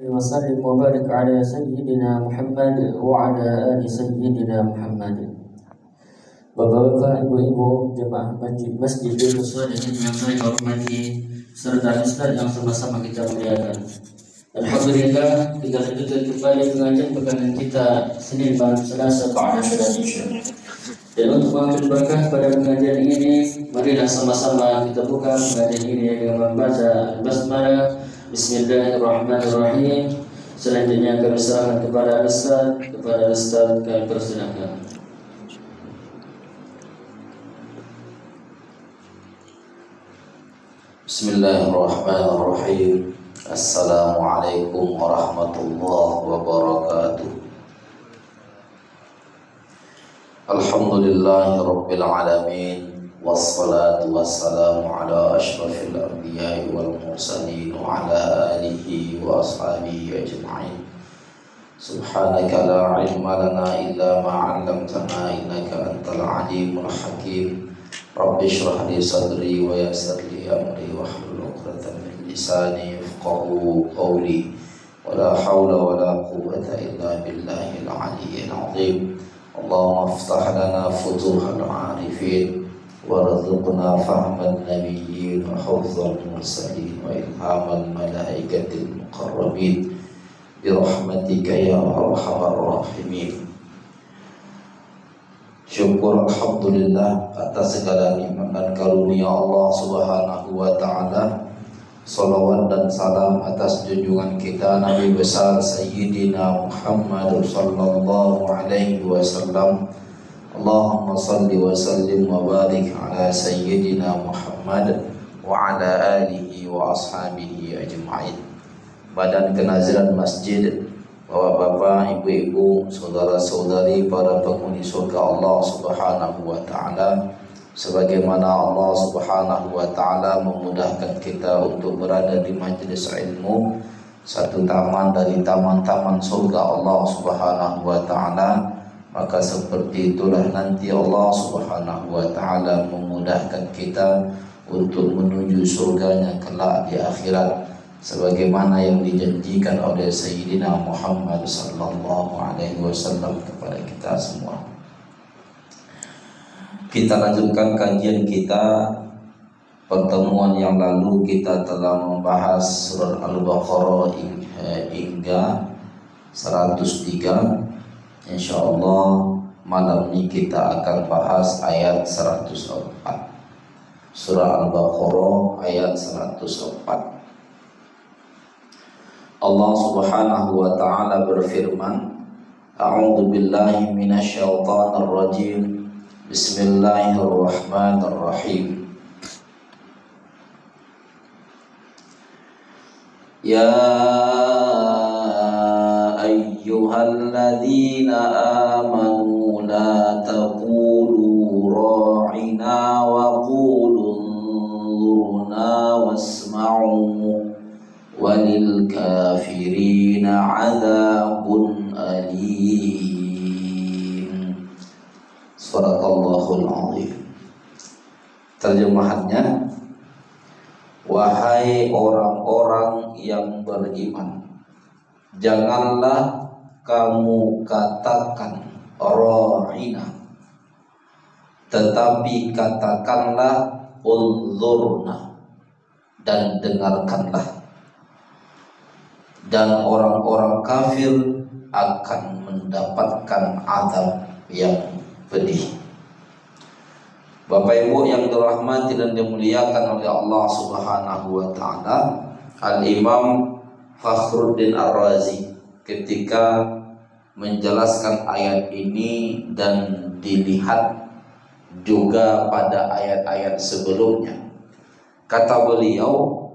وسلم وبارك على سيدنا محمد وعلى آل سيدنا محمد. Bapak-bapak, ibu-ibu, jemaah masjid Salihin yang saya hormati, serta ustaz yang sama-sama kita muliakan. Alhamdulillah, kita lanjutkan kembali pengajian pekan kita Senin malam Selasa pada bulan Isya. Dan untuk mengambil berkah pada pengajian ini, marilah sama-sama kita buka pengajian ini dengan membaca Basmalah. Bismillahirrahmanirrahim. Selanjutnya kami serahkan kepada Ustaz kami persilakan. Bismillahirrahmanirrahim. Assalamualaikum warahmatullahi wabarakatuh. Alhamdulillahirabbil alamin. Wassalatu wassalamu ala asyrafil anbiya'i wal mursalin wa ala alihi wa ashabihi ajma'in. Subhanaka la ilma lana illa ma 'allamtana innaka antal alimul hakim. Rabbi shrah li sadri wa yassir li amri wahlul 'uqdatam min lisani yafqahu qawli. Wa la hawla wa la quwwata illa billahil 'aliyyil 'azim. Allahumma iftah lana futuhal 'arifin warzuqna fahman nabiyyin wa hafzal mursalin wa ilhamal malaikatil muqarrabin birahmatika ya arhamar rahimin. Syukur alhamdulillah atas segala nikmat dan karunia Allah Subhanahu wa taala. Salawat dan salam atas junjungan kita Nabi besar Sayyidina Muhammad sallallahu alaihi wasallam. Allahumma salli wa sallim wa barik ala Sayyidina Muhammad wa ala alihi wa ashabihi ajma'in. Badan kenaziran masjid, bapak-bapak, ibu-ibu, saudara-saudari, para penghuni surga Allah Subhanahu wa taala, sebagaimana Allah Subhanahu wa taala memudahkan kita untuk berada di majelis ilmu, satu taman dari taman-taman surga Allah Subhanahu wa taala, maka seperti itulah nanti Allah Subhanahu wa taala memudahkan kita untuk menuju surganya kelak di akhirat, sebagaimana yang dijanjikan oleh Sayyidina Muhammad sallallahu alaihi wasallam kepada kita semua. Kita lanjutkan kajian kita. Pertemuan yang lalu kita telah membahas surah Al-Baqarah hingga 103. Insyaallah malam ini kita akan bahas ayat 104. Surah Al-Baqarah ayat 104. Allah Subhanahu wa taala berfirman, A'udzu billahi minasyaitonir rajim. Bismillahirrahmanirrahim. Ya ayyuhalladzina amanu la taqulu ra'ina wa qulu unzurna wasma'u walil kafirina 'adzabun alim. Sadaqallahul azim. Terjemahannya, wahai orang-orang yang beriman, janganlah kamu katakan ra'ina, tetapi katakanlah unzurna, dan dengarkanlah. Dan orang-orang kafir akan mendapatkan azab yang pedih. Bapak Ibu yang dirahmati dan dimuliakan oleh Allah Subhanahu wa taala, Al-Imam Fakhruddin Ar-Razi ketika menjelaskan ayat ini dan dilihat juga pada ayat-ayat sebelumnya, kata beliau,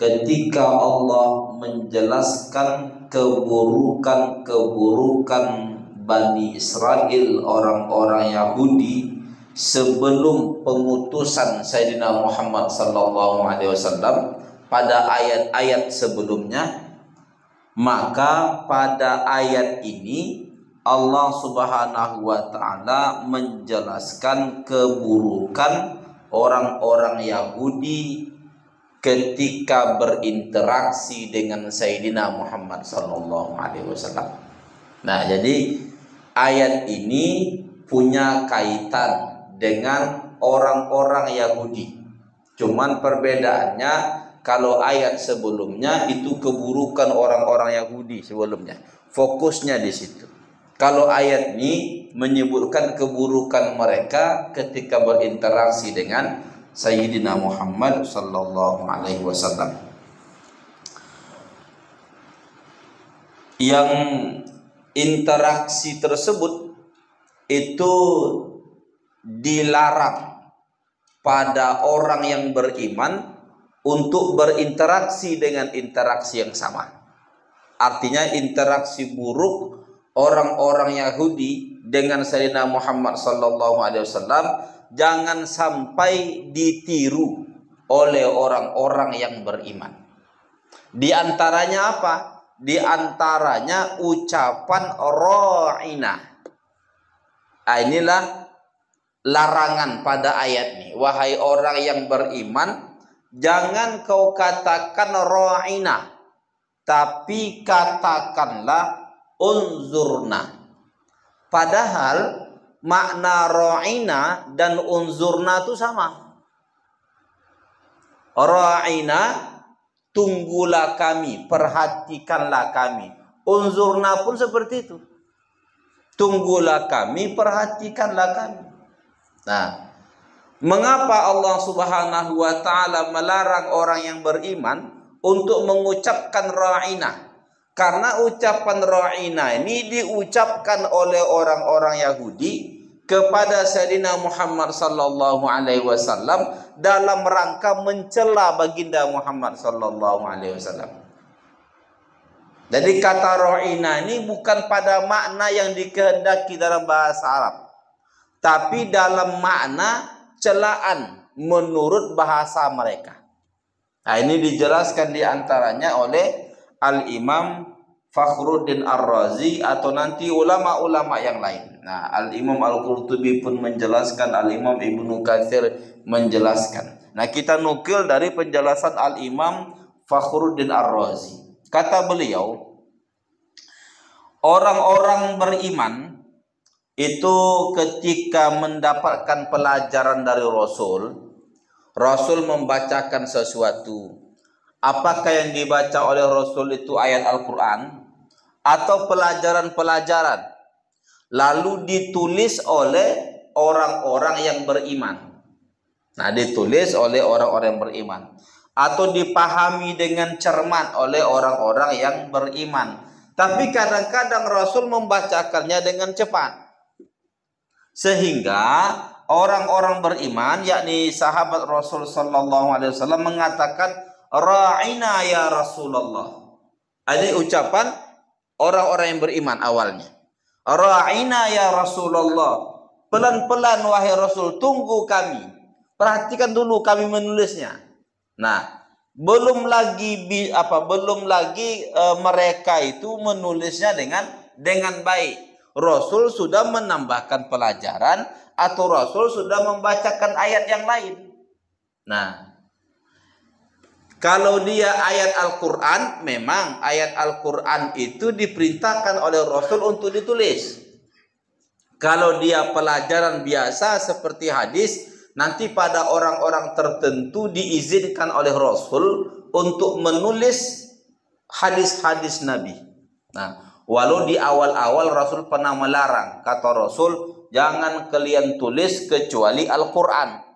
ketika Allah menjelaskan keburukan-keburukan Bani Israel, orang-orang Yahudi, sebelum pengutusan Sayyidina Muhammad sallallahu alaihi wasallam pada ayat-ayat sebelumnya, maka pada ayat ini Allah Subhanahu wa taala menjelaskan keburukan orang-orang Yahudi ketika berinteraksi dengan Sayyidina Muhammad sallallahu alaihi wasallam. Nah, jadi ayat ini punya kaitan dengan orang-orang Yahudi. Cuman perbedaannya, kalau ayat sebelumnya itu keburukan orang-orang Yahudi sebelumnya. Fokusnya di situ. Kalau ayat ini menyebutkan keburukan mereka ketika berinteraksi dengan Sayyidina Muhammad sallallahu alaihi wasallam. Yang interaksi tersebut itu dilarang pada orang yang beriman untuk berinteraksi dengan interaksi yang sama. Artinya interaksi buruk orang-orang Yahudi dengan Sayyidina Muhammad sallallahu alaihi wasallam jangan sampai ditiru oleh orang-orang yang beriman. Di antaranya apa? Di antaranya ucapan ra'ina. Nah, inilah larangan pada ayat ini. Wahai orang yang beriman, jangan kau katakan ra'ina, tapi katakanlah unzurna. Padahal makna ra'ina dan unzurna itu sama. Ra'ina, tunggulah kami, perhatikanlah kami. Unzurna pun seperti itu. Tunggulah kami, perhatikanlah kami. Nah, mengapa Allah Subhanahu wa taala melarang orang yang beriman untuk mengucapkan ra'ina? Karena ucapan ra'ina ini diucapkan oleh orang-orang Yahudi kepada Sayyidina Muhammad sallallahu alaihi wasallam dalam rangka mencela baginda Muhammad sallallahu alaihi wasallam. Jadi kata ra'ina ini bukan pada makna yang dikehendaki dalam bahasa Arab, tapi dalam makna celaan menurut bahasa mereka. Nah, ini dijelaskan diantaranya oleh Al-Imam Fakhruddin Ar-Razi atau nanti ulama-ulama yang lain. Nah, Al-Imam Al-Qurtubi pun menjelaskan, Al-Imam Ibnu Katsir menjelaskan. Nah, kita nukil dari penjelasan Al-Imam Fakhruddin Ar-Razi. Kata beliau, orang-orang beriman itu ketika mendapatkan pelajaran dari Rasul membacakan sesuatu. Apakah yang dibaca oleh Rasul itu ayat Al-Quran atau pelajaran-pelajaran, lalu ditulis oleh orang-orang yang beriman. Nah, ditulis oleh orang-orang yang beriman atau dipahami dengan cermat oleh orang-orang yang beriman. Tapi kadang-kadang Rasul membacakannya dengan cepat, sehingga orang-orang beriman, yakni sahabat Rasul sallallahu alaihi wasallam, mengatakan ra'ina ya Rasulullah. Ini ucapan orang-orang yang beriman awalnya. Ra'ina ya Rasulullah. Pelan-pelan wahai Rasul, tunggu kami. Perhatikan dulu kami menulisnya. Nah, belum lagi mereka itu menulisnya dengan baik. Rasul sudah menambahkan pelajaran atau Rasul sudah membacakan ayat yang lain. Nah, kalau dia ayat Al-Quran, memang ayat Al-Quran itu diperintahkan oleh Rasul untuk ditulis. Kalau dia pelajaran biasa seperti hadis, nanti pada orang-orang tertentu diizinkan oleh Rasul untuk menulis hadis-hadis Nabi. Nah, walau di awal-awal Rasul pernah melarang. Kata Rasul, jangan kalian tulis kecuali Al-Quran.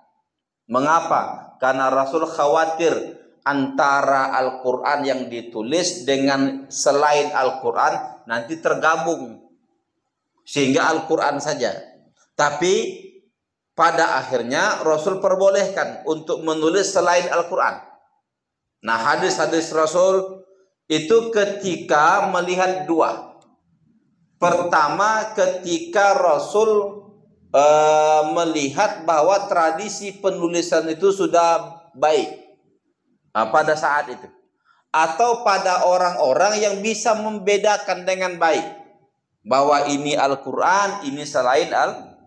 Mengapa? Karena Rasul khawatir antara Al-Quran yang ditulis dengan selain Al-Quran nanti tergabung, sehingga Al-Quran saja. Tapi pada akhirnya Rasul perbolehkan untuk menulis selain Al-Quran. Nah, hadis-hadis Rasul itu ketika melihat dua. Pertama, ketika Rasul melihat bahwa tradisi penulisan itu sudah baik pada saat itu, atau pada orang-orang yang bisa membedakan dengan baik bahwa ini Al-Quran, ini selain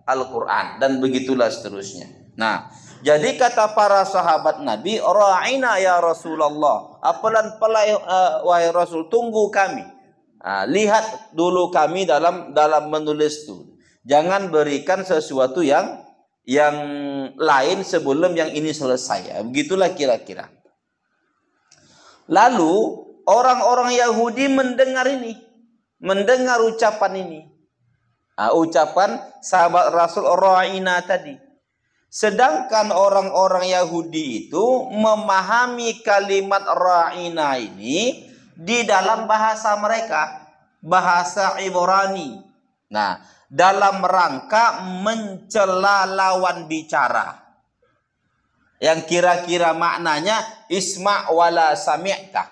Al-Quran, dan begitulah seterusnya. Nah, Jadi kata para sahabat Nabi, ra'ina ya Rasulullah, apalan pelai wahai Rasul, tunggu kami. Lihat dulu kami dalam menulis itu. Jangan berikan sesuatu yang lain sebelum yang ini selesai. Begitulah kira-kira. Lalu orang-orang Yahudi mendengar ucapan ini. Ucapan sahabat Rasul ra'ina tadi. Sedangkan orang-orang Yahudi itu memahami kalimat ra'ina ini di dalam bahasa mereka, bahasa Ibrani. Nah, dalam rangka mencela lawan bicara. Yang kira-kira maknanya isma' wala sami'ta.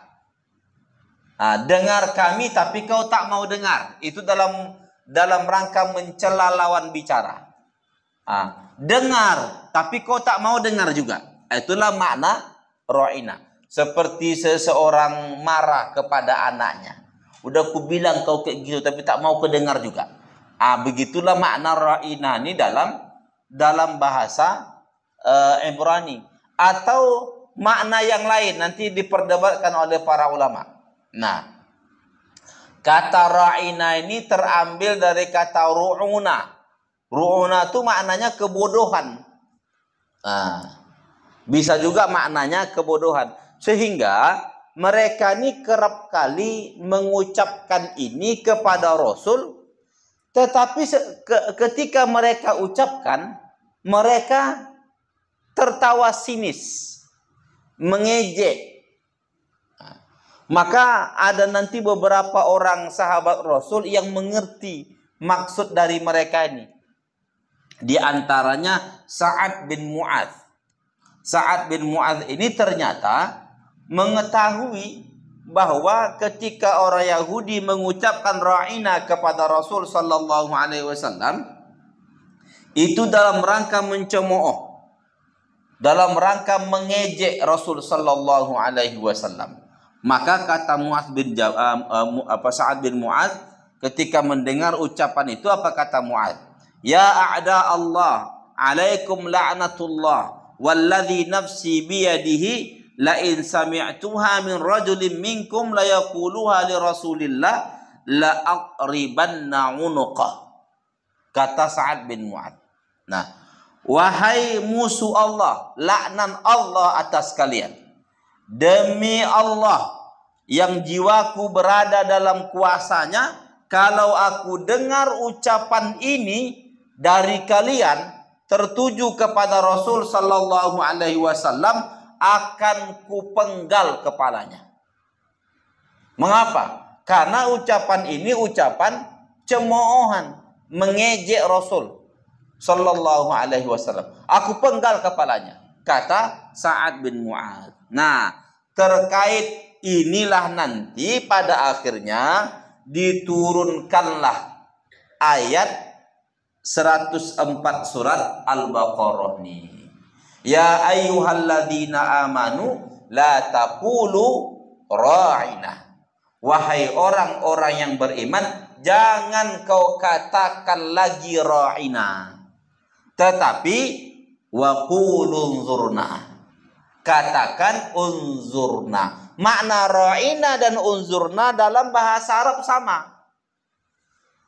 Dengar kami tapi kau tak mau dengar. Itu dalam rangka mencela lawan bicara. Dengar tapi kau tak mau dengar juga. Itulah makna ra'ina. Seperti seseorang marah kepada anaknya. Udah ku bilang kau kayak gitu tapi tak mau kedengar juga. Begitulah makna ra'ina ini dalam bahasa Ibrani. Atau makna yang lain nanti diperdebatkan oleh para ulama. Nah, kata ra'ina ini terambil dari kata ru'una. Ru'una itu maknanya kebodohan. Bisa juga maknanya kebodohan. Sehingga mereka ini kerap kali mengucapkan ini kepada Rasul. Tetapi ketika mereka ucapkan, mereka tertawa sinis, mengejek. Maka ada nanti beberapa orang sahabat Rasul yang mengerti maksud dari mereka ini. Di antaranya Sa'ad bin Mu'adz. Sa'ad bin Mu'adz ini ternyata mengetahui bahwa ketika orang Yahudi mengucapkan ra'ina kepada Rasul sallallahu alaihi wasallam itu dalam rangka mencemooh, dalam rangka mengejek Rasul sallallahu alaihi wasallam. Maka kata Sa'ad bin Mu'adz ketika mendengar ucapan itu, apa kata Mu'adz? Ya a'da Allah, alaikum la'natullah, walladzi nafsi biyadihi la in sami'tuha min rajulin minkum la yaquluha li Rasulillah la aqribanna unuqah. Kata Sa'ad bin Mu'adz. Nah, wahai musuh Allah, laknat Allah atas kalian. Demi Allah yang jiwaku berada dalam kuasanya, kalau aku dengar ucapan ini dari kalian tertuju kepada Rasul sallallahu alaihi wasallam, akan kupenggal kepalanya. Mengapa? Karena ucapan ini ucapan cemoohan, mengejek Rasul sallallahu alaihi wasallam. Aku penggal kepalanya, kata Sa'ad bin Mu'adz. Nah, terkait inilah nanti pada akhirnya diturunkanlah ayat 104 surat Al-Baqarah nih. Ya ayyuhalladzina amanu la taqulu ra'ina. Wahai orang-orang yang beriman, jangan kau katakan lagi ra'ina, tetapi wa qulu unzurna. Katakan unzurna. Makna ra'ina dan unzurna dalam bahasa Arab sama.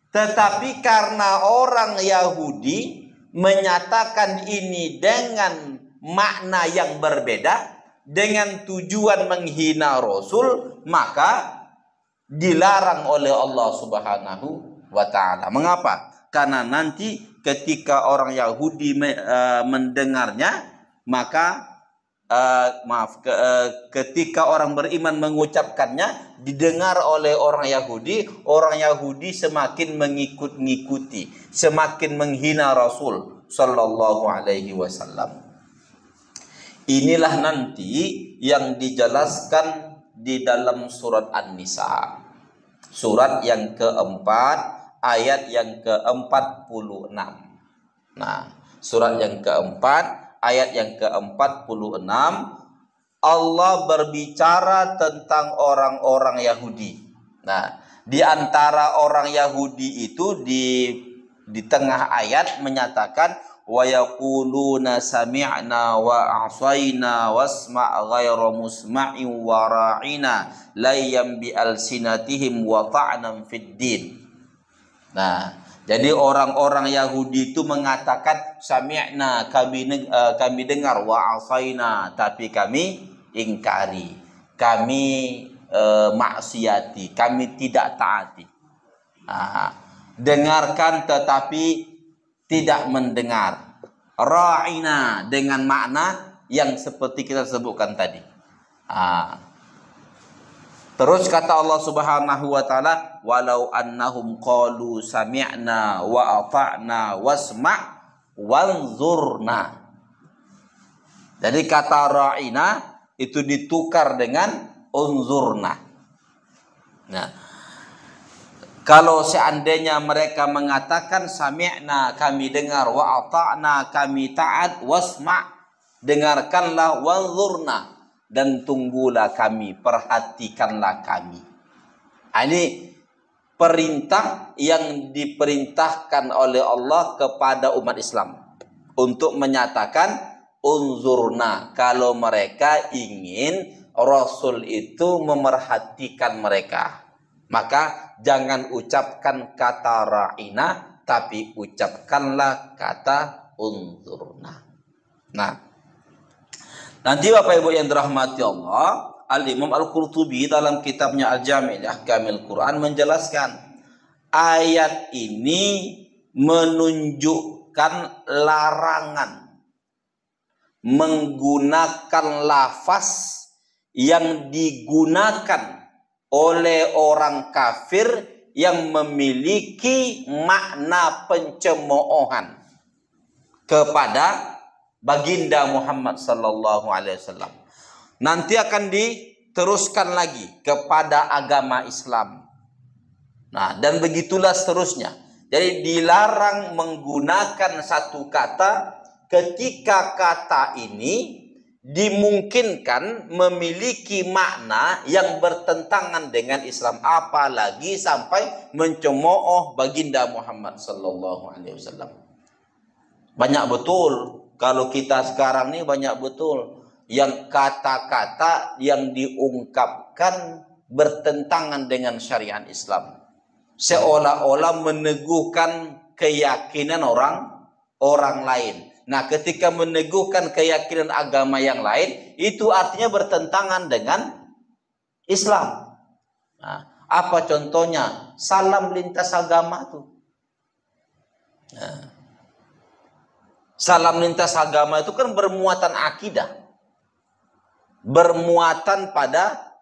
Tetapi karena orang Yahudi menyatakan ini dengan makna yang berbeda, dengan tujuan menghina Rasul, maka dilarang oleh Allah Subhanahu wa ta'ala. Mengapa? Karena nanti ketika orang Yahudi mendengarnya, maka ketika orang beriman mengucapkannya, didengar oleh orang Yahudi semakin mengikuti, semakin menghina Rasul sallallahu alaihi wasallam. Inilah nanti yang dijelaskan di dalam surat An-Nisa, surat yang keempat, ayat yang ke-46. Nah, surat yang keempat, ayat yang ke-46, Allah berbicara tentang orang-orang Yahudi. Nah, di antara orang Yahudi itu di tengah ayat menyatakan, wa yaquluna sami'na wa a'sayna wasma' ghayra musma'in wa ra'ina layyam bi alsinatihim wa ta'nam fid din. Nah, jadi orang-orang Yahudi itu mengatakan sami'na, kami dengar, wa a'sayna, tapi kami ingkari, kami maksiati, kami tidak taati. Dengarkan tetapi tidak mendengar. Ra'ina dengan makna yang seperti kita sebutkan tadi. Terus kata Allah Subhanahu wa taala, walau annahum qalu sami'na wa ata'na wasma' wanzurna. Jadi kata ra'ina itu ditukar dengan unzurna. Nah, kalau seandainya mereka mengatakan sami'na, kami dengar, wa ata'na, kami taat, wasma', dengarkanlah, wanzurna, dan tunggulah kami, perhatikanlah kami. Ini perintah yang diperintahkan oleh Allah kepada umat Islam untuk menyatakan unzurna, kalau mereka ingin Rasul itu memerhatikan mereka, maka jangan ucapkan kata ra'ina, tapi ucapkanlah kata unzurna. Nah, nanti Bapak Ibu yang dirahmati Allah, Al-Imam Al-Qurtubi dalam kitabnya Al-Jami' li Ahkamil Quran menjelaskan ayat ini menunjukkan larangan menggunakan lafaz yang digunakan oleh orang kafir yang memiliki makna pencemoohan kepada baginda Muhammad sallallahu alaihi wasallam. Nanti akan diteruskan lagi kepada agama Islam. Nah, dan begitulah seterusnya. Jadi dilarang menggunakan satu kata ketika kata ini dimungkinkan memiliki makna yang bertentangan dengan Islam, apalagi sampai mencemooh baginda Muhammad sallallahu alaihi wasallam. Banyak betul kalau kita sekarang ini, banyak betul yang kata-kata yang diungkapkan bertentangan dengan syariat Islam, seolah-olah meneguhkan keyakinan orang lain. Nah, ketika meneguhkan keyakinan agama yang lain, itu artinya bertentangan dengan Islam. Nah, apa contohnya? Salam lintas agama tuh. Nah, salam lintas agama itu kan bermuatan akidah, bermuatan pada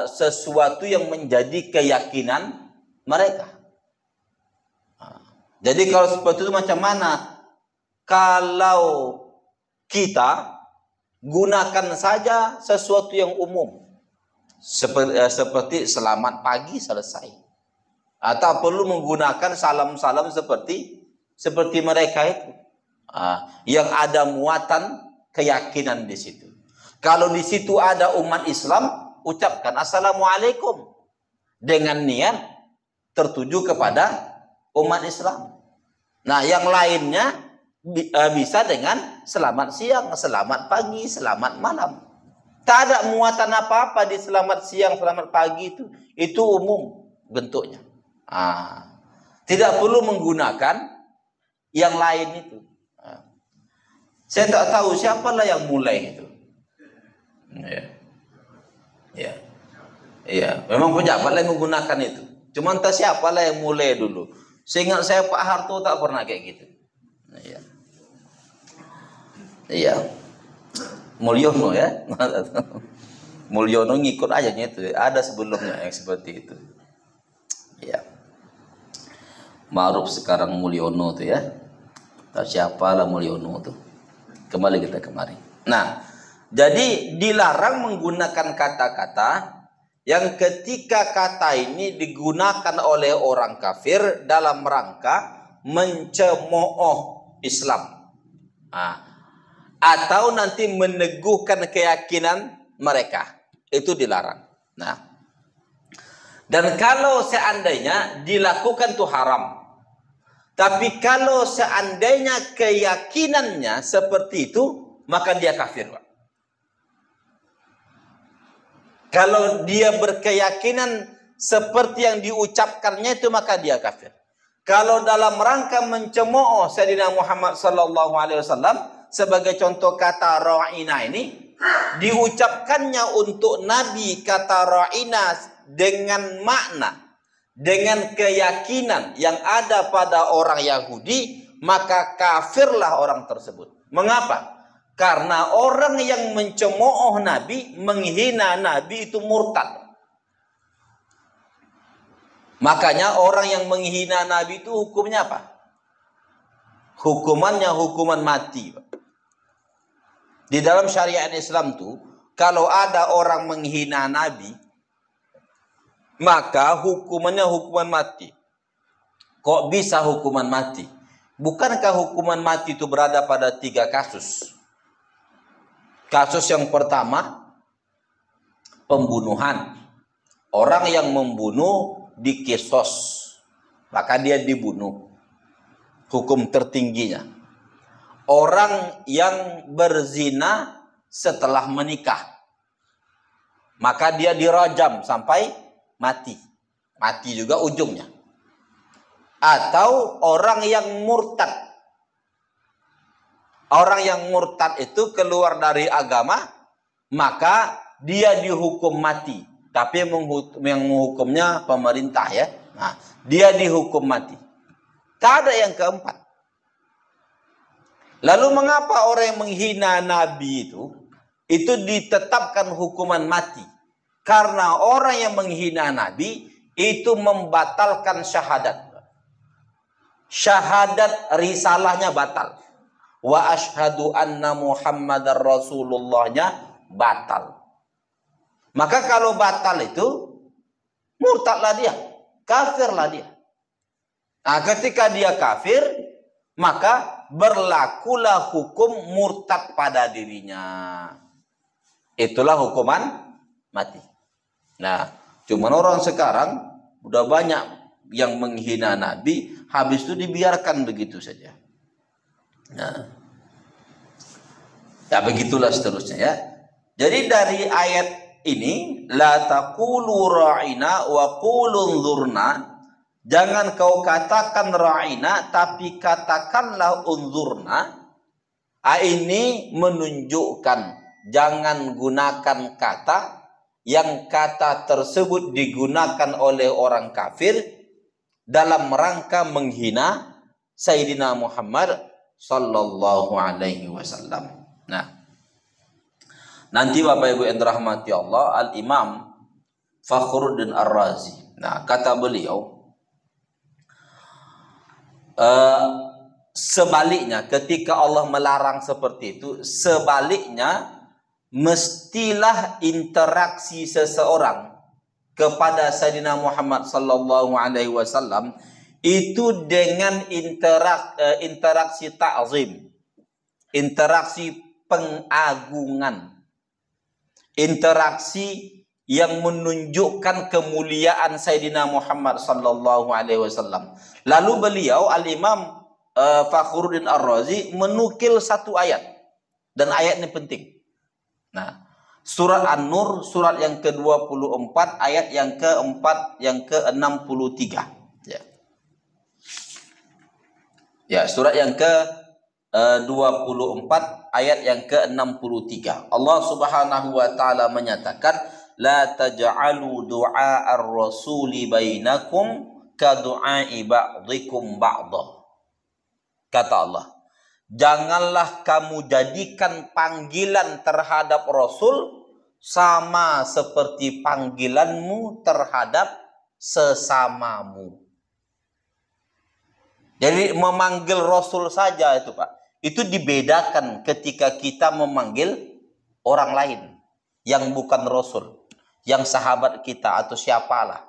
sesuatu yang menjadi keyakinan mereka. Nah, jadi kalau seperti itu macam mana? Kalau kita gunakan saja sesuatu yang umum, seperti selamat pagi, selesai. Atau perlu menggunakan salam-salam seperti mereka itu, yang ada muatan keyakinan di situ. Kalau di situ ada umat Islam, ucapkan assalamualaikum dengan niat tertuju kepada umat Islam. Nah, yang lainnya bisa dengan selamat siang, selamat pagi, selamat malam. Tak ada muatan apa-apa di selamat siang, selamat pagi itu umum bentuknya. Tidak perlu menggunakan yang lain itu. Saya tak tahu siapalah yang mulai itu. Ya, memang pejabat yang menggunakan itu. Cuma entah siapalah yang mulai dulu. Seingat saya Pak Harto tak pernah kayak gitu. Iya. Mulyono ya. Mulyono ngikut aja itu. Ada sebelumnya yang seperti itu. Iya. Ma'ruf sekarang Mulyono tuh ya. Tahu siapalah Mulyono tuh. Kembali kita kemari. Nah, jadi dilarang menggunakan kata-kata yang ketika kata ini digunakan oleh orang kafir dalam rangka mencemooh Islam. Atau nanti meneguhkan keyakinan mereka. Itu dilarang. Nah, dan kalau seandainya dilakukan itu haram, Tapi kalau seandainya keyakinannya seperti itu, maka dia kafir, Pak. Kalau dia berkeyakinan seperti yang diucapkannya itu, maka dia kafir. Kalau dalam rangka mencemooh Sayyidina Muhammad sallallahu alaihi wasallam, sebagai contoh kata ra'ina ini, diucapkannya untuk Nabi kata ra'ina dengan makna, dengan keyakinan yang ada pada orang Yahudi, maka kafirlah orang tersebut. Mengapa? Karena orang yang mencemooh Nabi, menghina Nabi itu murtad. Makanya orang yang menghina Nabi itu hukumnya apa? Hukumannya hukuman mati. Di dalam syariat Islam tuh, kalau ada orang menghina Nabi, maka hukumannya hukuman mati. Kok bisa hukuman mati? Bukankah hukuman mati itu berada pada 3 kasus? Kasus yang pertama, pembunuhan. Orang yang membunuh dikisos, maka dia dibunuh. Hukum tertingginya. Orang yang berzina setelah menikah, maka dia dirajam sampai mati. Mati juga ujungnya. Atau orang yang murtad. Orang yang murtad itu keluar dari agama, maka dia dihukum mati. Tapi yang menghukumnya pemerintah ya. Nah, dia dihukum mati. Tak ada yang keempat. Lalu mengapa orang yang menghina Nabi itu ditetapkan hukuman mati? Karena orang yang menghina Nabi itu membatalkan syahadat. Syahadat risalahnya batal. Wa ashhadu anna Muhammadar Rasulullahnya batal. Maka kalau batal itu murtadlah dia, kafirlah dia. Nah, ketika dia kafir, maka berlakulah hukum murtad pada dirinya. Itulah hukuman mati. Nah, cuman orang sekarang udah banyak yang menghina Nabi, habis itu dibiarkan begitu saja. Nah, ya begitulah seterusnya ya. Jadi dari ayat ini, la taqulu ra'ina wa qulu unzurna, jangan kau katakan ra'ina tapi katakanlah unzurna. Ini menunjukkan jangan gunakan kata yang kata tersebut digunakan oleh orang kafir dalam rangka menghina Sayyidina Muhammad sallallahu alaihi wasallam. Nah, nanti Bapak Ibu yang dirahmati Allah, Al-Imam Fakhruddin Ar-Razi. Nah, kata beliau, sebaliknya ketika Allah melarang seperti itu, sebaliknya mestilah interaksi seseorang kepada Sayyidina Muhammad sallallahu alaihi wasallam itu dengan interaksi ta'zim, interaksi pengagungan, interaksi yang menunjukkan kemuliaan Sayyidina Muhammad sallallahu alaihi wasallam. Lalu beliau Al-Imam Fakhruddin Ar-Razi menukil satu ayat, dan ayat ini penting. Nah, surat An-Nur surat yang ke-24 ayat yang ke-4 yang ke-63. Ya, surat yang ke-24 ayat yang ke-63. Allah Subhanahu wa taala menyatakan, la taj'alu du'a ar-rasuli bainakum ka du'ai ba'dikum ba'dah. Kata Allah, janganlah kamu jadikan panggilan terhadap Rasul sama seperti panggilanmu terhadap sesamamu. Jadi memanggil Rasul saja itu Pak, itu dibedakan ketika kita memanggil orang lain yang bukan Rasul, yang sahabat kita atau siapalah.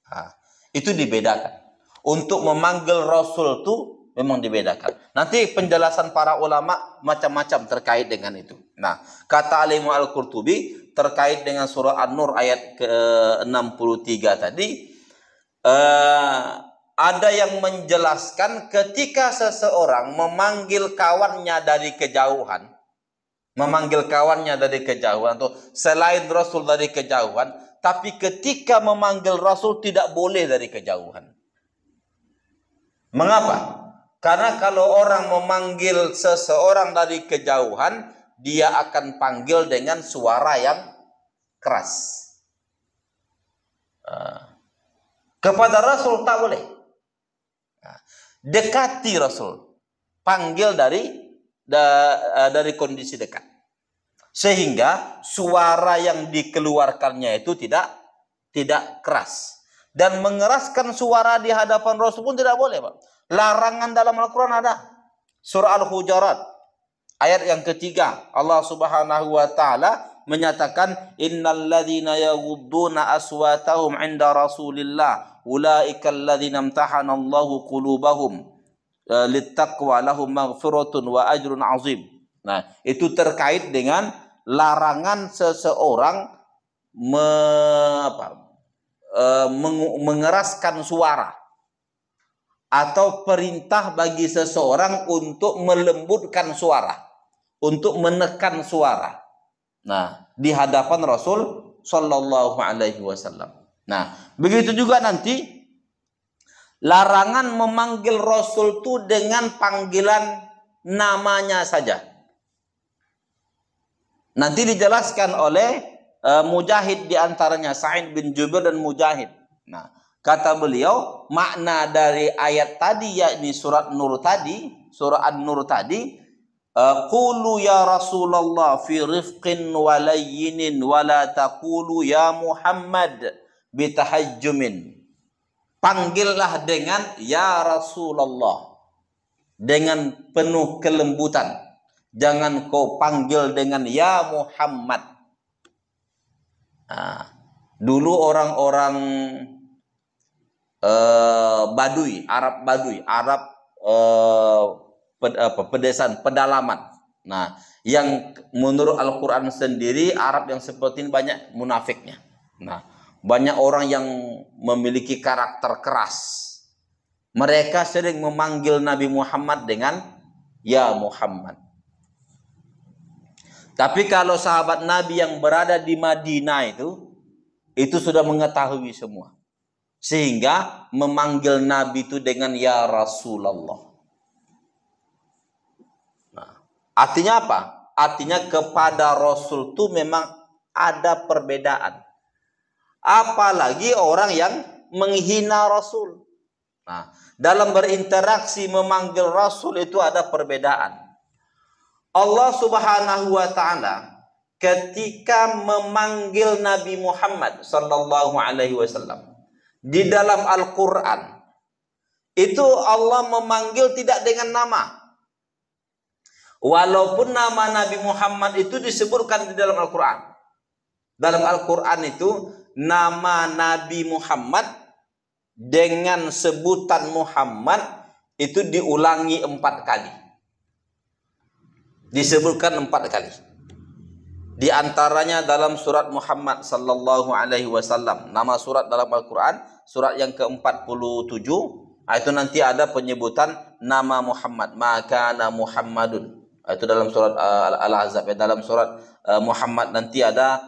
Nah, itu dibedakan. Untuk memanggil Rasul itu memang dibedakan. Nanti penjelasan para ulama macam-macam terkait dengan itu. Nah, kata Al-Imam Al-Qurtubi terkait dengan surah An-Nur ayat ke-63 tadi, ada yang menjelaskan ketika seseorang memanggil kawannya dari kejauhan, atau selain Rasul dari kejauhan, tapi ketika memanggil Rasul tidak boleh dari kejauhan. Mengapa? Karena kalau orang memanggil seseorang dari kejauhan, dia akan panggil dengan suara yang keras. Kepada Rasul tak boleh. Dekati Rasul, panggil dari kondisi dekat, sehingga suara yang dikeluarkannya itu tidak keras. Dan mengeraskan suara di hadapan Rasul pun tidak boleh, Pak. Larangan dalam Al-Quran ada. Surah Al-Hujurat ayat yang ketiga, Allah Subhanahu wa taala menyatakan, innal ladzina yaghudduna aswatahum 'inda Rasulillah ulaika alladzina imtahana Allahu qulubahum littaqwa lahum maghfiratun wa ajrun 'azim. Nah, itu terkait dengan larangan seseorang mengeraskan suara, atau perintah bagi seseorang untuk melembutkan suara, untuk menekan suara. Nah, di hadapan Rasul Sallallahu Alaihi Wasallam. Nah, begitu juga nanti larangan memanggil Rasul itu dengan panggilan namanya saja. Nanti dijelaskan oleh Mujahid, diantaranya Sa'id bin Jubair dan Mujahid. Nah, kata beliau, makna dari ayat tadi, yakni surat Nur tadi, surah An-Nur tadi, qulu ya Rasulullah fi rifqin wa layyinin wa la taqulu ya Muhammad bitahajjumin. Panggillah dengan ya Rasulullah, dengan penuh kelembutan. Jangan kau panggil dengan ya Muhammad. Nah, dulu orang-orang Arab pedesaan, pedalaman. Nah, yang menurut Al-Quran sendiri, Arab yang seperti ini banyak munafiknya. Nah, banyak orang yang memiliki karakter keras. Mereka sering memanggil Nabi Muhammad dengan ya Muhammad. Tapi kalau sahabat Nabi yang berada di Madinah itu sudah mengetahui semua. Sehingga memanggil Nabi itu dengan ya Rasulullah. Nah, artinya apa? Artinya kepada Rasul itu memang ada perbedaan. Apalagi orang yang menghina Rasul. Nah, dalam berinteraksi memanggil Rasul itu ada perbedaan. Allah Subhanahu wa taala ketika memanggil Nabi Muhammad sallallahu alaihi wasallam di dalam Al-Quran, itu Allah memanggil tidak dengan nama. Walaupun nama Nabi Muhammad itu disebutkan di dalam Al-Quran. Dalam Al-Quran itu nama Nabi Muhammad dengan sebutan Muhammad itu diulangi 4 kali. Disebutkan 4 kali. Di antaranya dalam surat Muhammad sallallahu alaihi wasallam. Nama surat dalam Al-Quran, surat yang ke-47, itu nanti ada penyebutan nama Muhammad. Maka Muhammadun. Itu dalam surat Al-Ahzab. Dalam surat Muhammad nanti ada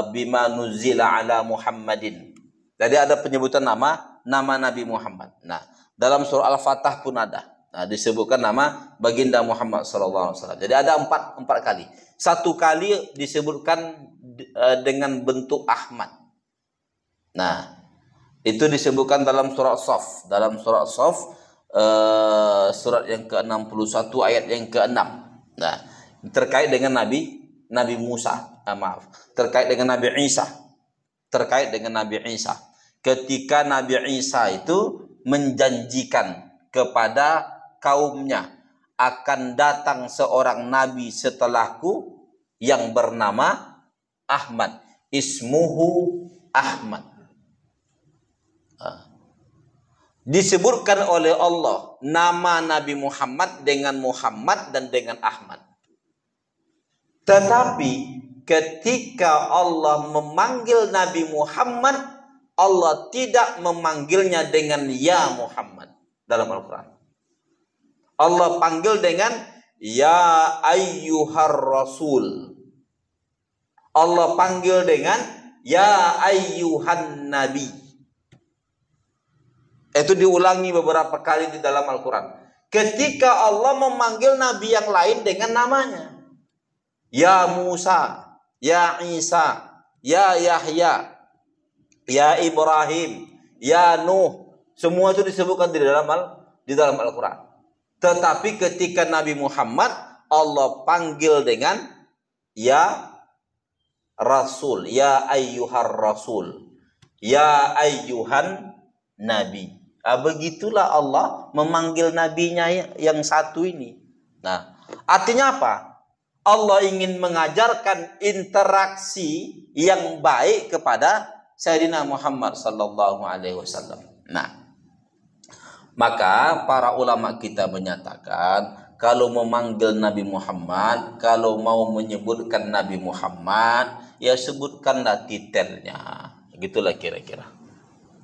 bima nuzila ala Muhammadin. Jadi ada penyebutan nama Nabi Muhammad. Nah, dalam surah Al-Fatah pun ada. Nah, disebutkan nama baginda Muhammad SAW. Jadi ada 4 kali. 1 kali disebutkan dengan bentuk Ahmad. Nah, itu disebutkan dalam surat Shaf. Dalam surat Shaf, surat yang ke-61 ayat yang ke-6. Nah, terkait dengan Nabi Musa. Terkait dengan Nabi Isa. Terkait dengan Nabi Isa. Ketika Nabi Isa itu menjanjikan kepada kaumnya, akan datang seorang nabi setelahku yang bernama Ahmad, ismuhu Ahmad. Disebutkan oleh Allah nama Nabi Muhammad dengan Muhammad dan dengan Ahmad. Tetapi ketika Allah memanggil Nabi Muhammad, Allah tidak memanggilnya dengan ya Muhammad dalam Al-Quran. Allah panggil dengan ya ayyuhar rasul. Allah panggil dengan ya ayyuhan nabi. Itu diulangi beberapa kali di dalam Al-Quran. Ketika Allah memanggil nabi yang lain dengan namanya. Ya Musa, ya Isa, ya Yahya, ya Ibrahim, ya Nuh. Semua itu disebutkan di dalam Al-Quran. Tetapi ketika Nabi Muhammad, Allah panggil dengan ya Rasul, ya ayyuhar Rasul, ya ayyuhan Nabi. Begitulah Allah memanggil nabinya yang satu ini. Nah, artinya apa? Allah ingin mengajarkan interaksi yang baik kepada Sayyidina Muhammad sallallahu alaihi wasallam. Nah, maka para ulama kita menyatakan kalau memanggil Nabi Muhammad, kalau mau menyebutkan Nabi Muhammad, ya sebutkanlah titelnya. Gitulah kira-kira.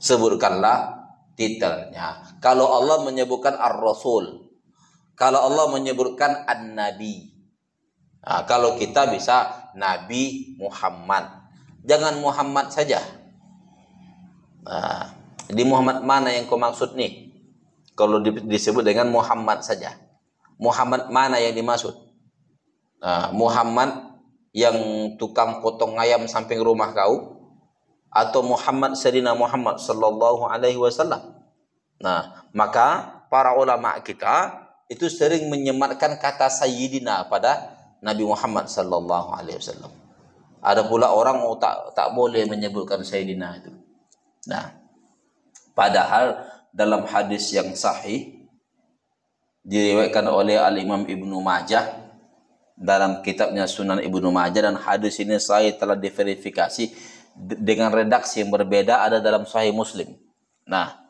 Sebutkanlah titelnya. Kalau Allah menyebutkan Ar-Rasul, kalau Allah menyebutkan An-Nabi. Nah, kalau kita bisa Nabi Muhammad. Jangan Muhammad saja. Nah, di Muhammad mana yang kau maksud nih? Kalau disebut dengan Muhammad saja. Muhammad mana yang dimaksud? Nah, Muhammad yang tukang potong ayam samping rumah kau? Atau Muhammad Sayyidina Muhammad sallallahu alaihi wasallam? Nah, maka para ulama kita itu sering menyematkan kata Sayyidina pada Nabi Muhammad sallallahu alaihi wasallam. Ada pula orang tak boleh menyebutkan Sayyidina itu. Nah, padahal dalam hadis yang sahih diriwayatkan oleh Al-Imam Ibnu Majah dalam kitabnya Sunan Ibnu Majah, dan hadis ini sahih telah diverifikasi dengan redaksi yang berbeda ada dalam Sahih Muslim. Nah,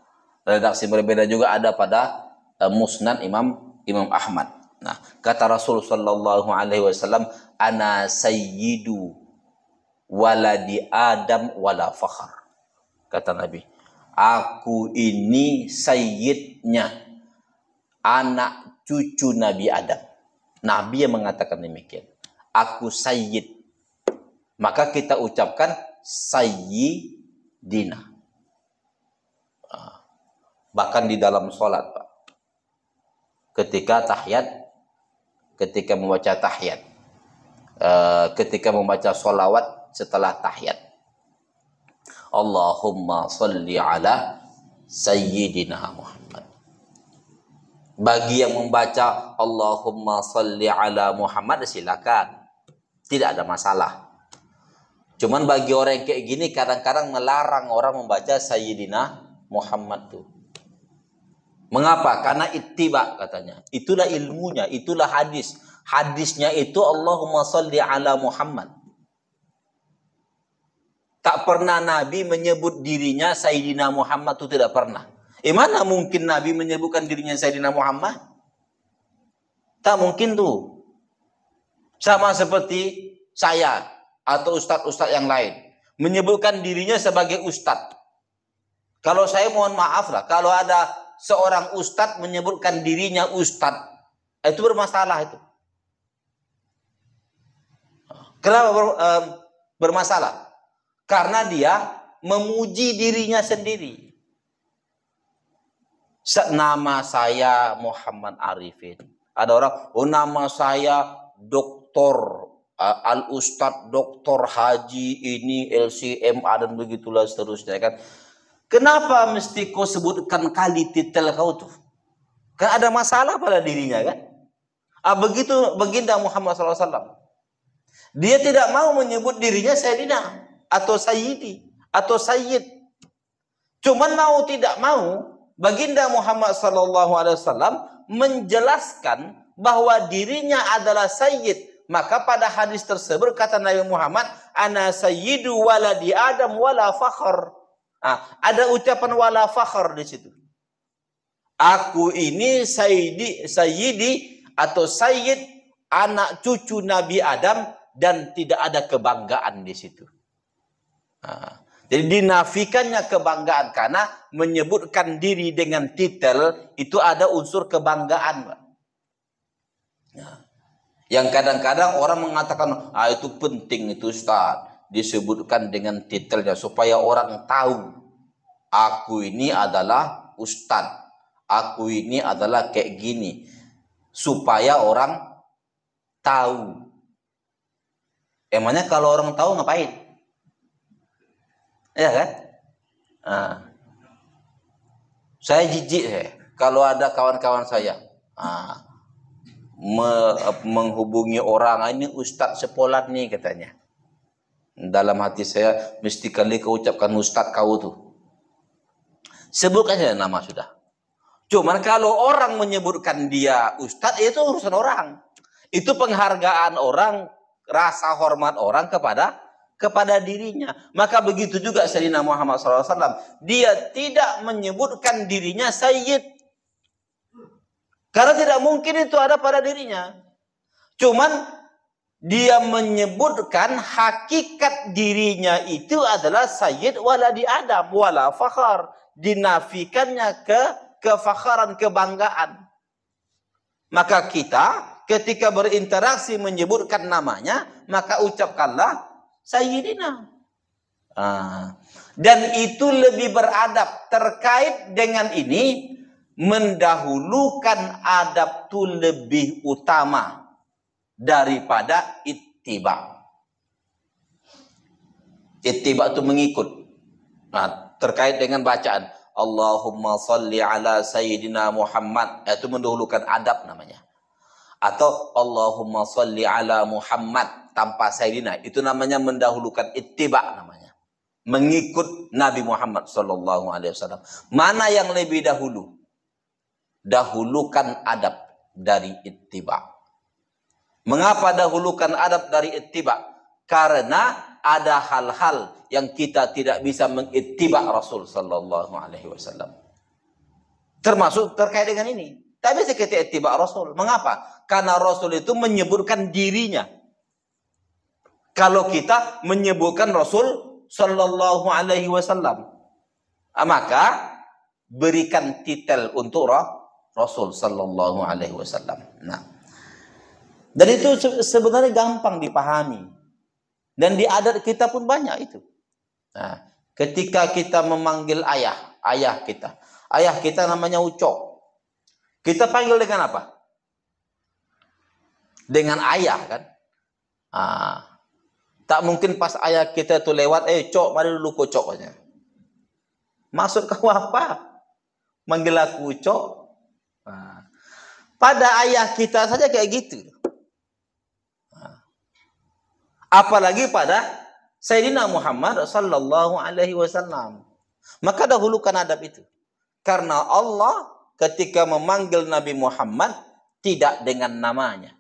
redaksi berbeda juga ada pada Musnad Imam Ahmad. Nah, kata Rasul sallallahu alaihi wasallam, ana sayyidu waladi Adam wala fakhar. Kata Nabi, aku ini sayyidnya anak cucu Nabi Adam. Nabi yang mengatakan demikian. Aku sayyid. Maka kita ucapkan sayyidina. Bahkan di dalam sholat, Pak. Ketika tahiyat, ketika membaca tahiyat, ketika membaca sholawat setelah tahiyat. Allahumma salli ala Sayyidina Muhammad. Bagi yang membaca Allahumma salli ala Muhammad silakan, tidak ada masalah. Cuman bagi orang yang kayak gini kadang-kadang melarang orang membaca Sayyidina Muhammad tuh. Mengapa? Karena ittiba katanya. Itulah ilmunya, itulah hadis. Hadisnya itu Allahumma salli ala Muhammad. Tak pernah Nabi menyebut dirinya Sayyidina Muhammad, itu tidak pernah. Mana mungkin Nabi menyebutkan dirinya Sayyidina Muhammad? Tak mungkin tuh. Sama seperti saya atau ustadz-ustadz yang lain menyebutkan dirinya sebagai ustadz. Kalau saya mohon maaf lah, kalau ada seorang ustadz menyebutkan dirinya ustadz, itu bermasalah itu. Kenapa bermasalah? Karena dia memuji dirinya sendiri. Nama saya Muhammad Arifin. Ada orang, oh nama saya Doktor Al-Ustadz Doktor Haji ini LCMA dan begitulah seterusnya kan. Kenapa mesti kau sebutkan kali titel kau tuh? Kan ada masalah pada dirinya kan. Begitu baginda Muhammad SAW. Dia tidak mau menyebut dirinya Sayyidina atau Sayyidi atau Sayyid. Cuman mau tidak mau baginda Muhammad SAW menjelaskan bahwa dirinya adalah Sayyid. Maka pada hadis tersebut kata Nabi Muhammad, ana sayyidu waladi Adam wala fakhr. Ada ucapan wala fakhr di situ. Aku ini sayyidi atau sayyid anak cucu Nabi Adam dan tidak ada kebanggaan di situ. Jadi dinafikannya kebanggaan karena menyebutkan diri dengan titel itu ada unsur kebanggaan, Pak. Nah, yang kadang-kadang orang mengatakan, itu penting itu Ustaz, disebutkan dengan titelnya supaya orang tahu aku ini adalah Ustaz, aku ini adalah kayak gini, supaya orang tahu. Emangnya kalau orang tahu ngapain? Ya kan? Nah, saya jijik kalau ada kawan-kawan saya menghubungi orang, ini Ustadz sepolat nih katanya. Dalam hati saya, mesti kali kau ucapkan Ustadz kau tuh. Sebutkan saja nama sudah. Cuman kalau orang menyebutkan dia Ustadz, itu urusan orang. Itu penghargaan orang, rasa hormat orang kepada dirinya. Maka begitu juga Sayyidina Muhammad SAW. Dia tidak menyebutkan dirinya Sayyid. Karena tidak mungkin itu ada pada dirinya. Cuman dia menyebutkan hakikat dirinya itu adalah Sayyid waladi Adam wala fakhar. Dinafikannya kefakharan, kebanggaan. Maka kita ketika berinteraksi menyebutkan namanya, maka ucapkanlah Sayyidina. Dan itu lebih beradab. Terkait dengan ini, mendahulukan adab itu lebih utama daripada ittiba. Ittiba itu mengikut. Terkait dengan bacaan Allahumma salli ala Sayyidina Muhammad, itu mendahulukan adab namanya. Atau Allahumma salli ala Muhammad tanpa Sayyidina, itu namanya mendahulukan ittiba namanya. Mengikut Nabi Muhammad sallallahu alaihi wasallam. Mana yang lebih dahulu? Dahulukan adab dari ittiba. Mengapa dahulukan adab dari ittiba? Karena ada hal-hal yang kita tidak bisa mengittiba Rasul sallallahu alaihi wasallam. Termasuk terkait dengan ini. Tak bisa kita ittiba Rasul. Mengapa? Karena Rasul itu menyebutkan dirinya. Kalau kita menyebutkan Rasul sallallahu alaihi wasallam, maka berikan titel untuk Rasul sallallahu alaihi wasallam. Nah, dan itu sebenarnya gampang dipahami. Dan di adat kita pun banyak itu. Nah, ketika kita memanggil ayah kita namanya Ucok. Kita panggil dengan apa? Dengan ayah kan? Tak mungkin pas ayah kita itu lewat, Cok, mari dulu Cok. Maksud kau apa? Manggil aku Cok? Pada ayah kita saja kayak gitu. Apalagi pada Sayyidina Muhammad sallallahu alaihi wasallam. Maka dahulukan adab itu. Karena Allah ketika memanggil Nabi Muhammad tidak dengan namanya,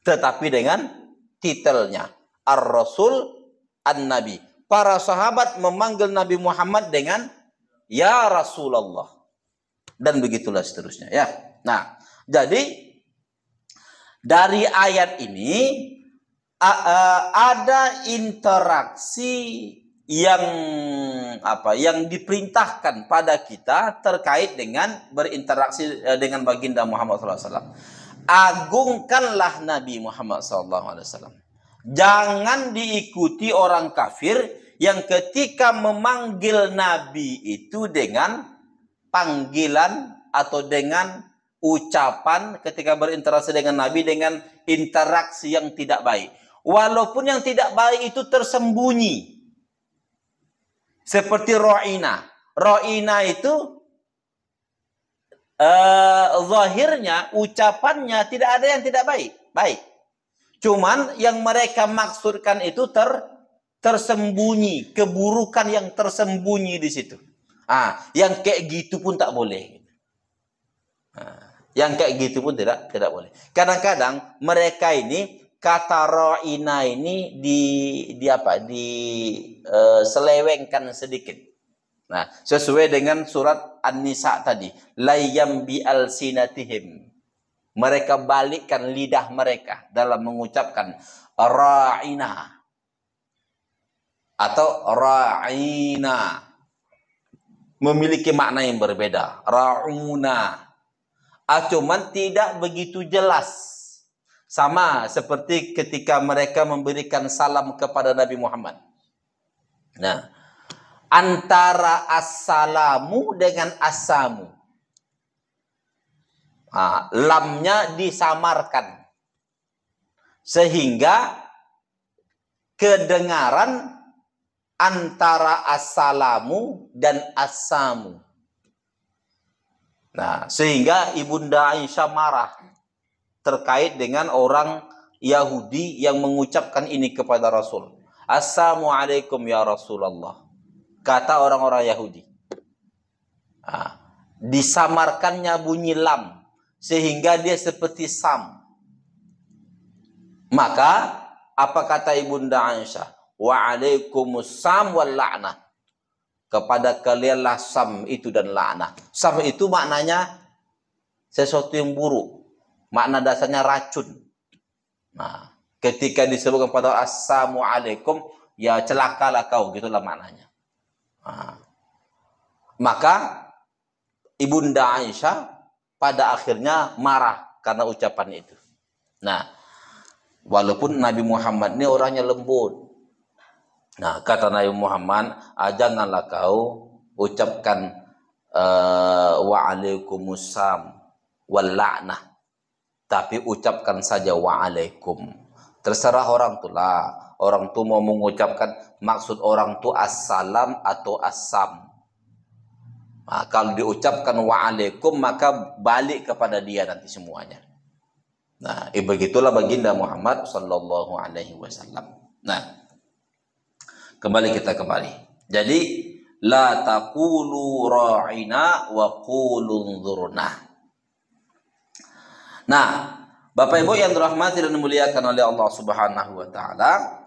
tetapi dengan titelnya. Ar-Rasul An-Nabi. Para sahabat memanggil Nabi Muhammad dengan Ya Rasulullah. Dan begitulah seterusnya ya. Nah, jadi dari ayat ini ada interaksi yang diperintahkan pada kita terkait dengan berinteraksi dengan baginda Muhammad SAW. Agungkanlah Nabi Muhammad SAW. Jangan diikuti orang kafir yang ketika memanggil Nabi itu dengan panggilan atau dengan ucapan ketika berinteraksi dengan Nabi dengan interaksi yang tidak baik. Walaupun yang tidak baik itu tersembunyi. Seperti ro'ina. Ro'ina itu zahirnya, ucapannya tidak ada yang tidak baik. Baik. Cuman yang mereka maksudkan itu tersembunyi. Keburukan yang tersembunyi di situ. Yang kayak gitu pun tak boleh. Yang kayak gitu pun tidak boleh. Kadang-kadang mereka ini kata ro'ina ini selewengkan sedikit. Nah, sesuai dengan surat An-Nisa tadi, layyam bi alsinatihim. Mereka balikkan lidah mereka dalam mengucapkan ra'ina. atau ra'ina, memiliki makna yang berbeda. Ra'una, cuman tidak begitu jelas. Sama seperti ketika mereka memberikan salam kepada Nabi Muhammad. Nah, antara assalamu dengan assamu, lamnya disamarkan sehingga kedengaran antara assalamu dan assamu. Nah, sehingga Ibunda Aisyah marah terkait dengan orang Yahudi yang mengucapkan ini kepada Rasul. Assalamualaikum ya Rasulullah, kata orang-orang Yahudi. Disamarkannya bunyi lam sehingga dia seperti sam. Maka apa kata Ibunda Aisyah? Wa'alaikumussalam wal la'nah, kepada kalianlah sam itu dan la'nah. Sam itu maknanya sesuatu yang buruk, makna dasarnya racun. Nah, ketika disebutkan pada assalamualaikum, ya celakalah kau, gitulah maknanya. Maka Ibunda Aisyah pada akhirnya marah karena ucapan itu. Nah, walaupun Nabi Muhammad ini orangnya lembut. Nah, kata Nabi Muhammad, janganlah kau ucapkan wa'alaikumussalam wal la'nah, tapi ucapkan saja wa'alaikum. Terserah orang tu lah. Orang tu mau mengucapkan, maksud orang tu assalam atau assam. Nah, kalau diucapkan wa'alaikum, maka balik kepada dia nanti semuanya. Nah, begitulah baginda Muhammad sallallahu alaihi wasallam. Nah, kembali. Jadi, la taqulu ra'ina wa qulu unzurna. Nah, Bapak Ibu yang dirahmati dan dimuliakan oleh Allah Subhanahu wa taala,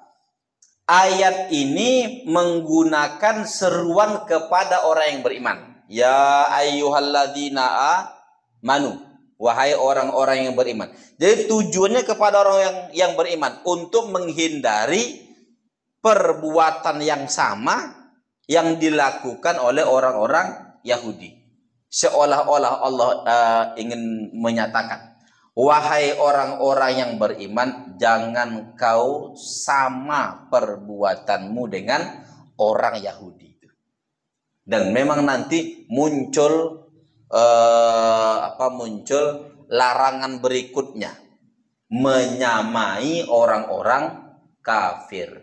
ayat ini menggunakan seruan kepada orang yang beriman. Ya ayyuhalladzina amanu, wahai orang-orang yang beriman. Jadi tujuannya kepada orang yang beriman untuk menghindari perbuatan yang sama yang dilakukan oleh orang-orang Yahudi. Seolah-olah Allah ingin menyatakan, wahai orang-orang yang beriman, jangan kau sama perbuatanmu dengan orang Yahudi. Dan memang nanti muncul larangan berikutnya, menyamai orang-orang kafir.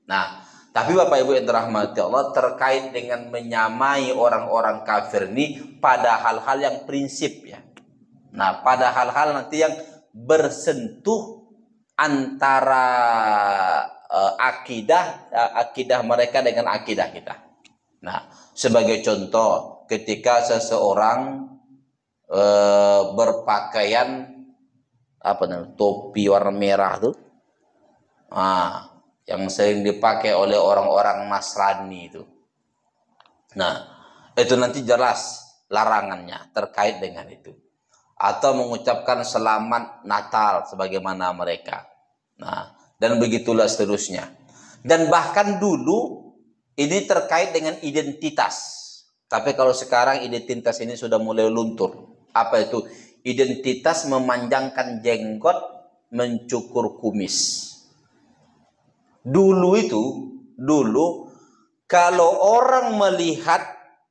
Nah, tapi Bapak Ibu yang dirahmati Allah, terkait dengan menyamai orang-orang kafir ini pada hal-hal yang prinsip ya. Nah, pada hal-hal nanti yang bersentuh antara akidah mereka dengan akidah kita. Nah, sebagai contoh, ketika seseorang berpakaian topi warna merah tuh, yang sering dipakai oleh orang-orang Nasrani itu. Nah, itu nanti jelas larangannya terkait dengan itu. Atau mengucapkan selamat Natal sebagaimana mereka. Nah, dan begitulah seterusnya. Dan bahkan dulu ini terkait dengan identitas. Tapi kalau sekarang identitas ini sudah mulai luntur. Apa itu? Identitas memanjangkan jenggot, mencukur kumis. Dulu kalau orang melihat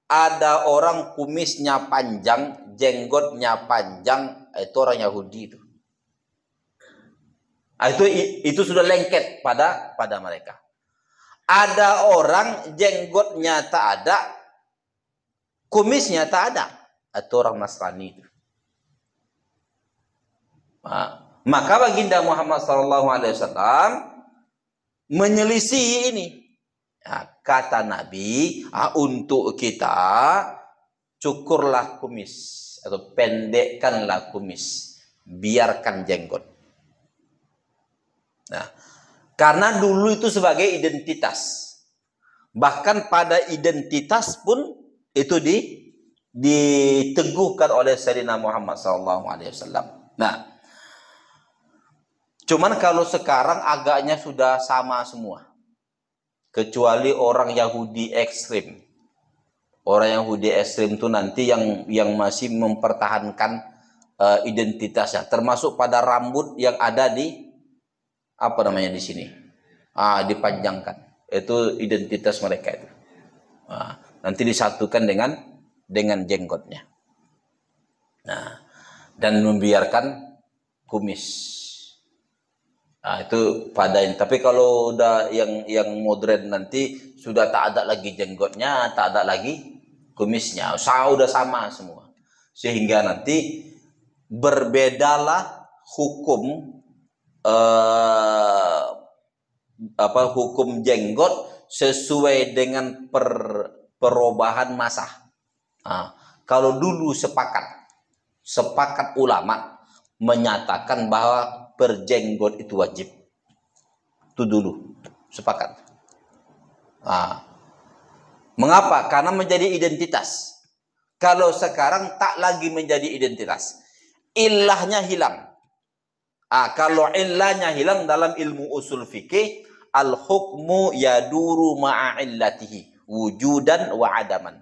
ada orang kumisnya panjang, jenggotnya panjang, itu orang Yahudi itu. Itu sudah lengket pada mereka. Ada orang jenggotnya tak ada, kumisnya tak ada, itu orang Nasrani itu. Maka baginda Muhammad SAW menyelisih ini. Kata Nabi, untuk kita cukurlah kumis atau pendekkanlah kumis, biarkan jenggot. Nah, karena dulu itu sebagai identitas. Bahkan pada identitas pun itu diteguhkan oleh Sayyidina Muhammad SAW. Nah, cuman kalau sekarang agaknya sudah sama semua. kecuali orang Yahudi ekstrim. Orang Yahudi ekstrim itu nanti yang masih mempertahankan identitasnya, termasuk pada rambut yang ada di apa namanya di sini, dipanjangkan. Itu identitas mereka itu. Nanti disatukan dengan jenggotnya. Nah, dan membiarkan kumis. Itu pada ini. Tapi kalau udah yang modern nanti sudah tak ada lagi jenggotnya, tak ada lagi kumisnya, udah sama semua. Sehingga nanti berbedalah hukum hukum jenggot sesuai dengan perubahan masa. Kalau dulu sepakat ulama menyatakan bahwa berjenggot itu wajib. Itu dulu sepakat. Mengapa? Karena menjadi identitas. Kalau sekarang tak lagi menjadi identitas, illahnya hilang. Kalau illahnya hilang dalam ilmu usul fikih, al-hukmu yaduru ma'a illatihi wujudan wa adaman.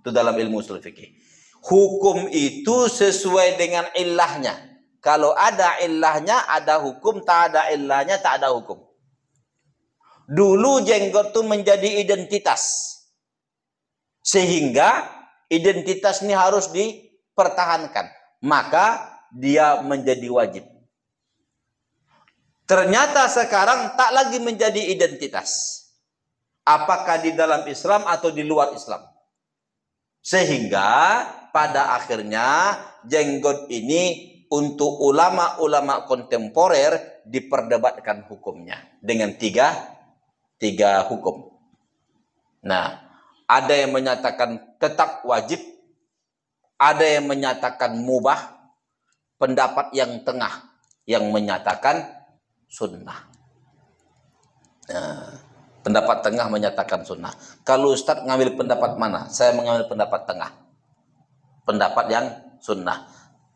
Itu dalam ilmu usul fikih. Hukum itu sesuai dengan illahnya. Kalau ada illahnya ada hukum, tak ada illahnya tak ada hukum. Dulu jenggot itu menjadi identitas. Sehingga identitas ini harus dipertahankan. Maka dia menjadi wajib. Ternyata sekarang tak lagi menjadi identitas. Apakah di dalam Islam atau di luar Islam. Sehingga pada akhirnya jenggot ini untuk ulama-ulama kontemporer diperdebatkan hukumnya. Dengan tiga hukum. Nah, ada yang menyatakan tetap wajib, ada yang menyatakan mubah, pendapat yang tengah yang menyatakan sunnah. Nah, pendapat tengah menyatakan sunnah. Kalau Ustaz ngambil pendapat mana? Saya mengambil pendapat tengah. Pendapat yang sunnah.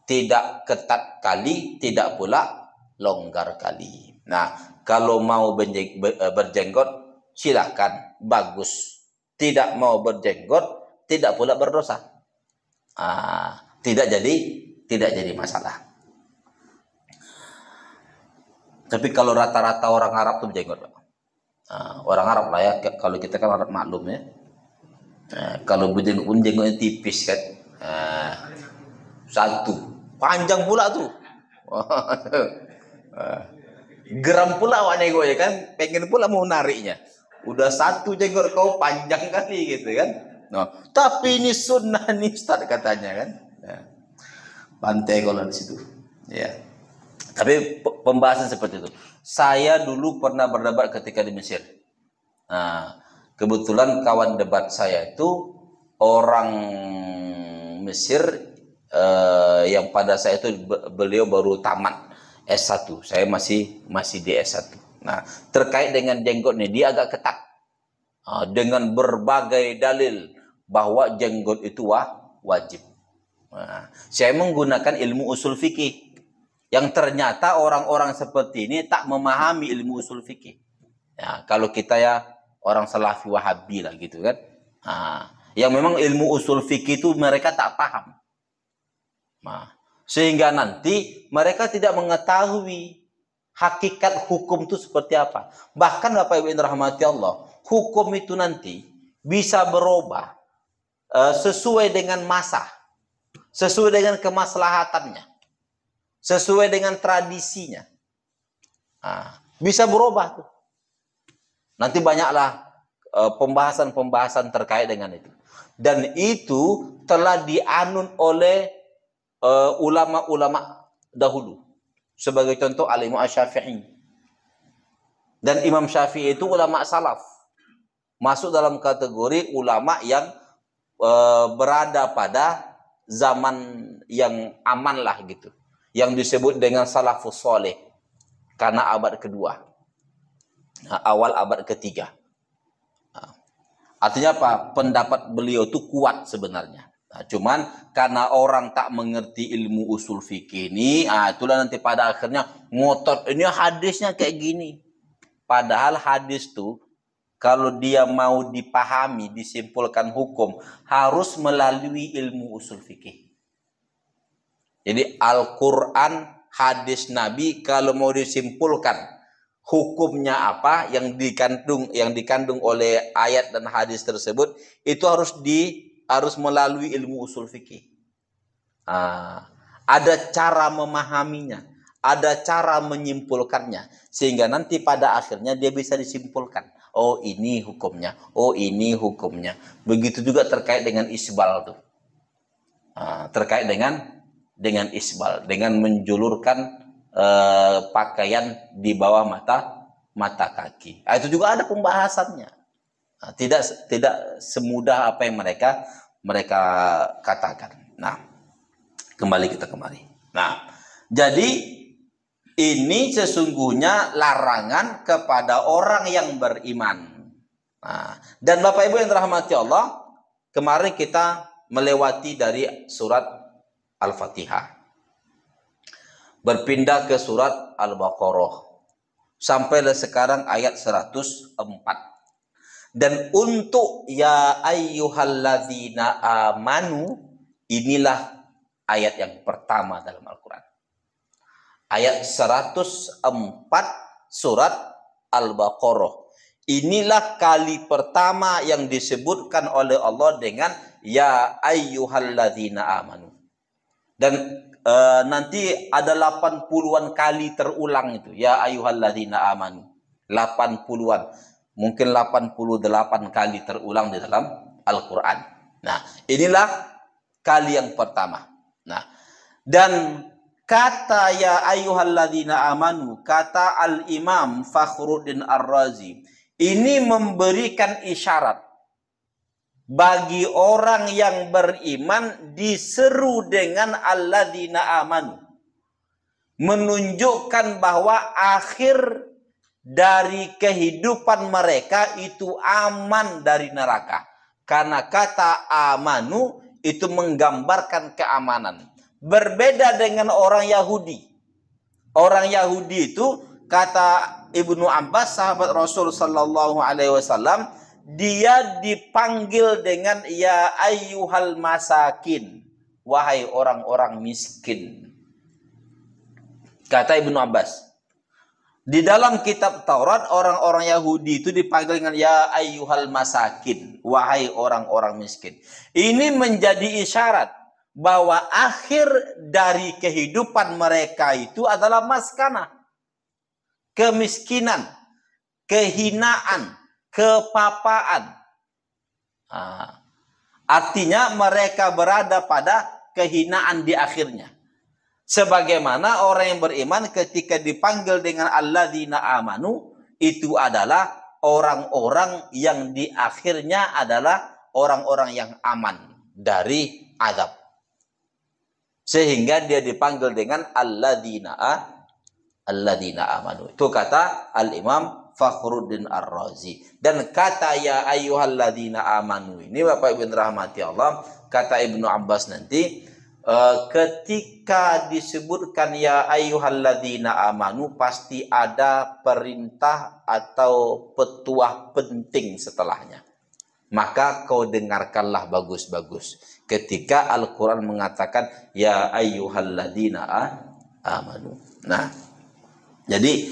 Tidak ketat kali, tidak pula longgar kali. Nah, kalau mau berjenggot, silakan, bagus. Tidak mau berjenggot, tidak pula berdosa. Tidak jadi masalah. Tapi kalau rata-rata orang Arab tuh berjenggot, Pak. Orang Arab lah ya, kalau kita kan Arab maklum ya. Kalau berjenggot pun jenggotnya tipis kan. Satu, panjang pula tuh. Geram pula awak nego ya kan, pengen pula mau nariknya. Udah satu jenggot kau panjang kali gitu kan. Tapi ini sunnah nih Ustaz katanya kan. Pantai kalau di situ. Ya. Tapi pembahasan seperti itu. Saya dulu pernah berdebat ketika di Mesir. Kebetulan kawan debat saya itu orang Mesir yang pada saya itu beliau baru tamat S1. Saya masih di S1. Nah, terkait dengan jenggot ini dia agak ketat. Dengan berbagai dalil bahwa jenggot itu wajib. Saya menggunakan ilmu usul fikih. Yang ternyata orang-orang seperti ini tak memahami ilmu usul fikih. Ya, kalau kita ya orang Salafi Wahabi lah gitu kan. Yang memang ilmu usul fikih itu mereka tak paham. Sehingga nanti mereka tidak mengetahui hakikat hukum itu seperti apa. Bahkan Bapak Ibu yang dirahmati Allah, hukum itu nanti bisa berubah sesuai dengan masa, sesuai dengan kemaslahatannya, sesuai dengan tradisinya. Bisa berubah tuh. Nanti banyaklah pembahasan-pembahasan terkait dengan itu. Dan itu telah dianun oleh ulama-ulama dahulu. Sebagai contoh Al-Imam Syafi'i. Dan Imam Syafi'i itu ulama salaf. Masuk dalam kategori ulama yang berada pada zaman yang aman lah gitu. Yang disebut dengan salafus soleh. Karena abad kedua. Awal abad ketiga. Artinya apa? Pendapat beliau itu kuat sebenarnya. Cuman karena orang tak mengerti ilmu usul fikih ini, itulah nanti pada akhirnya ngotot. Ini hadisnya kayak gini. Padahal hadis itu kalau dia mau dipahami, disimpulkan hukum, harus melalui ilmu usul fikih. Jadi Al-Quran, hadis Nabi, kalau mau disimpulkan hukumnya apa yang dikandung oleh ayat dan hadis tersebut, itu harus melalui ilmu usul fikih. Ada cara memahaminya, ada cara menyimpulkannya, sehingga nanti pada akhirnya dia bisa disimpulkan. Oh ini hukumnya, oh ini hukumnya. Begitu juga terkait dengan isbal tuh. Terkait dengan isbal, dengan menjulurkan pakaian di bawah mata kaki. Itu juga ada pembahasannya. Tidak semudah apa yang mereka katakan. Nah, kembali kita kemari. Nah, jadi ini sesungguhnya larangan kepada orang yang beriman. Nah, dan Bapak Ibu yang dirahmati Allah, kemarin kita melewati dari surat Al-Fatihah, berpindah ke surat Al-Baqarah, sampai sekarang ayat 104. Dan untuk ya ayyuhalladzina amanu, inilah ayat yang pertama dalam Al-Quran. Ayat 104 surat Al-Baqarah. Inilah kali pertama yang disebutkan oleh Allah dengan ya ayyuhalladzina amanu. Dan nanti ada 80-an kali terulang itu. Ya ayyuhalladzina amanu. 80-an. Mungkin 88 kali terulang di dalam Al-Quran. Nah, inilah kali yang pertama. Nah, dan kata ya ayyuhalladzina amanu, kata Al-Imam Fakhruddin Ar-Razi, ini memberikan isyarat bagi orang yang beriman diseru dengan alladzina amanu, menunjukkan bahwa akhir dari kehidupan mereka itu aman dari neraka. Karena kata amanu itu menggambarkan keamanan. Berbeda dengan orang Yahudi. Orang Yahudi itu, kata Ibnu Abbas, sahabat Rasul sallallahu alaihi wasallam, dia dipanggil dengan ya ayyuhal masakin, wahai orang-orang miskin. Kata Ibnu Abbas. Di dalam kitab Taurat, orang-orang Yahudi itu dipanggil dengan ya ayyuhal masakin, wahai orang-orang miskin. Ini menjadi isyarat bahwa akhir dari kehidupan mereka itu adalah maskanah, kemiskinan, kehinaan, kepapaan. Artinya mereka berada pada kehinaan di akhirnya. Sebagaimana orang yang beriman ketika dipanggil dengan alladzina amanu, itu adalah orang-orang yang di akhirnya adalah orang-orang yang aman dari azab. Sehingga dia dipanggil dengan alladzina amanu. Itu kata Al-Imam Fakhruddin Ar-Razi. Dan kata ya ayyuhalladzina amanu ini, Bapak Ibu rahmati Allah, kata Ibnu Abbas nanti, ketika disebutkan ya ayyuhalladzina amanu, pasti ada perintah atau petuah penting setelahnya. Maka kau dengarkanlah bagus-bagus ketika Al-Quran mengatakan ya ayyuhalladzina amanu. Nah, jadi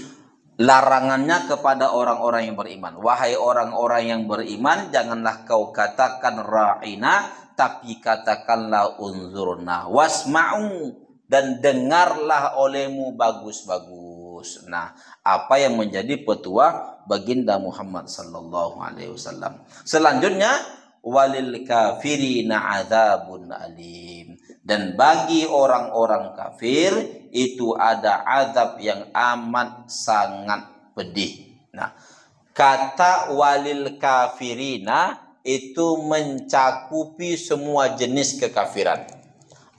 larangannya kepada orang-orang yang beriman. Wahai orang-orang yang beriman, janganlah kau katakan ra'ina, tapi katakanlah unzurna wasma'u, dan dengarlah olehmu bagus-bagus. Nah, apa yang menjadi petua baginda Muhammad sallallahu alaihi wasallam. Selanjutnya, walil kafirina adzabun alim, dan bagi orang-orang kafir itu ada azab yang amat sangat pedih. Nah, kata walil kafirina itu mencakupi semua jenis kekafiran.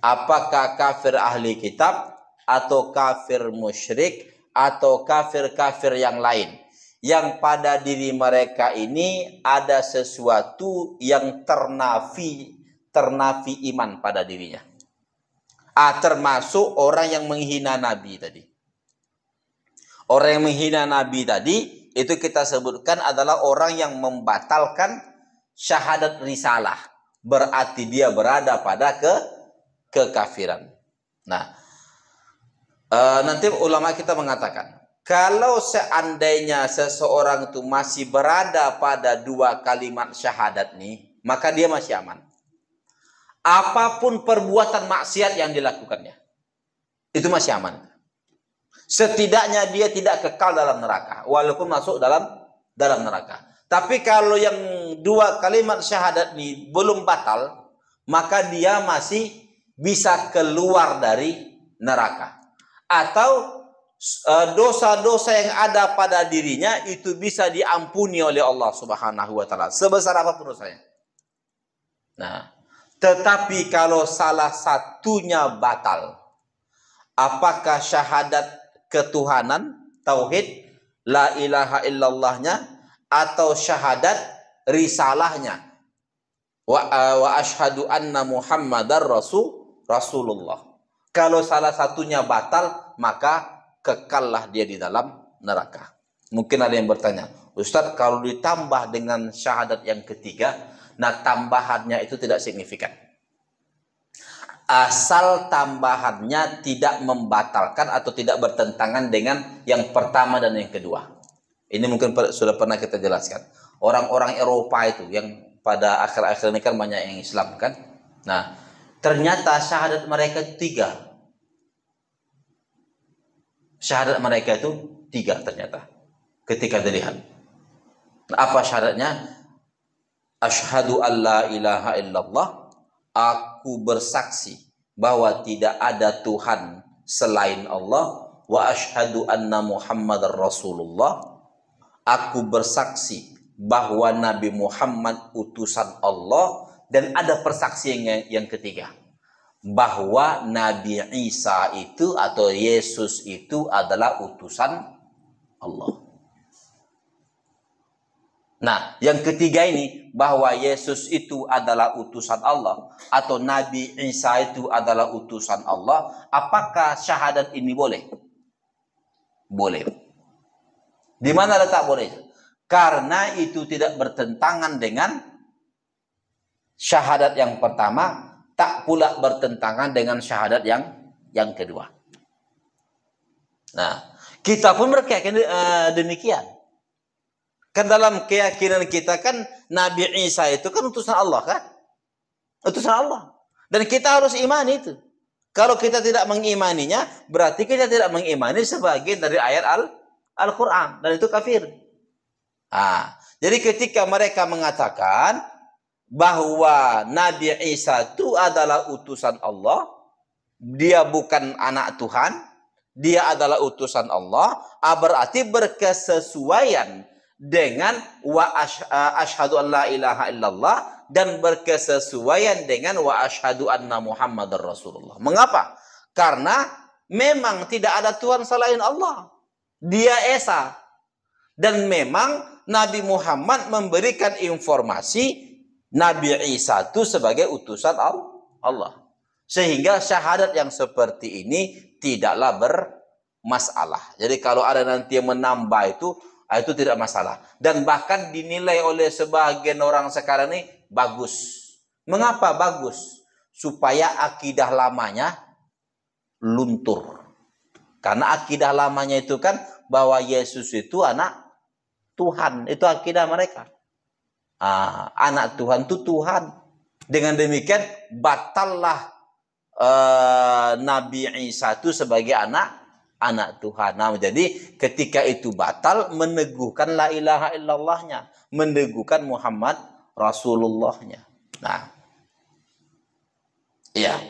Apakah kafir ahli kitab, atau kafir musyrik, atau kafir-kafir yang lain, yang pada diri mereka ini ada sesuatu yang ternafi iman pada dirinya. Termasuk orang yang menghina Nabi tadi. Orang yang menghina Nabi tadi, itu kita sebutkan adalah orang yang membatalkan syahadat risalah. Berarti dia berada pada kekafiran. Nah, nanti ulama kita mengatakan, kalau seandainya seseorang itu masih berada pada dua kalimat syahadat nih, maka dia masih aman. Apapun perbuatan maksiat yang dilakukannya, itu masih aman. Setidaknya dia tidak kekal dalam neraka, walaupun masuk dalam neraka. Tapi kalau yang dua kalimat syahadat ini belum batal, maka dia masih bisa keluar dari neraka. Atau dosa-dosa yang ada pada dirinya itu bisa diampuni oleh Allah Subhanahu wa taala sebesar apapun dosanya. Nah, tetapi kalau salah satunya batal, apakah syahadat ketuhanan, tauhid, la ilaha illallahnya, atau syahadat risalahnya, wa ashhadu anna muhammadar rasulullah. Kalau salah satunya batal, maka kekallah dia di dalam neraka. Mungkin ada yang bertanya, Ustaz, kalau ditambah dengan syahadat yang ketiga, nah tambahannya itu tidak signifikan. Asal tambahannya tidak membatalkan atau tidak bertentangan dengan yang pertama dan yang kedua. Ini mungkin sudah pernah kita jelaskan. Orang-orang Eropa itu yang pada akhir-akhir ini kan banyak yang Islam kan. Nah, ternyata syahadat mereka itu 3. Syahadat mereka itu 3 ternyata. Ketika dilihat. Apa syahadatnya? Asyhadu an la ilaha illallah. Aku bersaksi bahwa tidak ada Tuhan selain Allah. Wa asyhadu anna Muhammadar Rasulullah. Aku bersaksi bahwa Nabi Muhammad utusan Allah. Dan ada persaksian yang ketiga, bahwa Nabi Isa itu atau Yesus itu adalah utusan Allah. Nah, yang ketiga ini, bahwa Yesus itu adalah utusan Allah atau Nabi Isa itu adalah utusan Allah, apakah syahadat ini boleh? Boleh. Di mana letak boleh? Karena itu tidak bertentangan dengan syahadat yang pertama, tak pula bertentangan dengan syahadat yang kedua. Nah, kita pun berkeyakinan demikian. Kan dalam keyakinan kita kan Nabi Isa itu kan utusan Allah kan? Utusan Allah. Dan kita harus imani itu. Kalau kita tidak mengimaninya, berarti kita tidak mengimani sebagian dari ayat Al-Quran. Dan itu kafir. Nah, jadi ketika mereka mengatakan bahwa Nabi Isa itu adalah utusan Allah, dia bukan anak Tuhan, dia adalah utusan Allah, berarti berkesesuaian dengan wa asyhadu an la ilaha illallah dan berkesesuaian dengan wa asyhadu anna Muhammadar Rasulullah. Mengapa? Karena memang tidak ada Tuhan selain Allah. Dia Esa. Dan memang Nabi Muhammad memberikan informasi Nabi Isa itu sebagai utusan Allah. Sehingga syahadat yang seperti ini tidaklah bermasalah. Jadi kalau ada nanti yang menambah itu tidak masalah. Dan bahkan dinilai oleh sebagian orang sekarang ini bagus. Mengapa bagus? Supaya akidah lamanya luntur. Karena akidah lamanya itu kan bahwa Yesus itu anak Tuhan. Itu akidah mereka. Anak Tuhan itu Tuhan. Dengan demikian batallah Nabi Isa itu sebagai anak Tuhan. Nah, jadi ketika itu batal, meneguhkan la ilaha illallahnya, meneguhkan Muhammad Rasulullahnya. Nah, iya.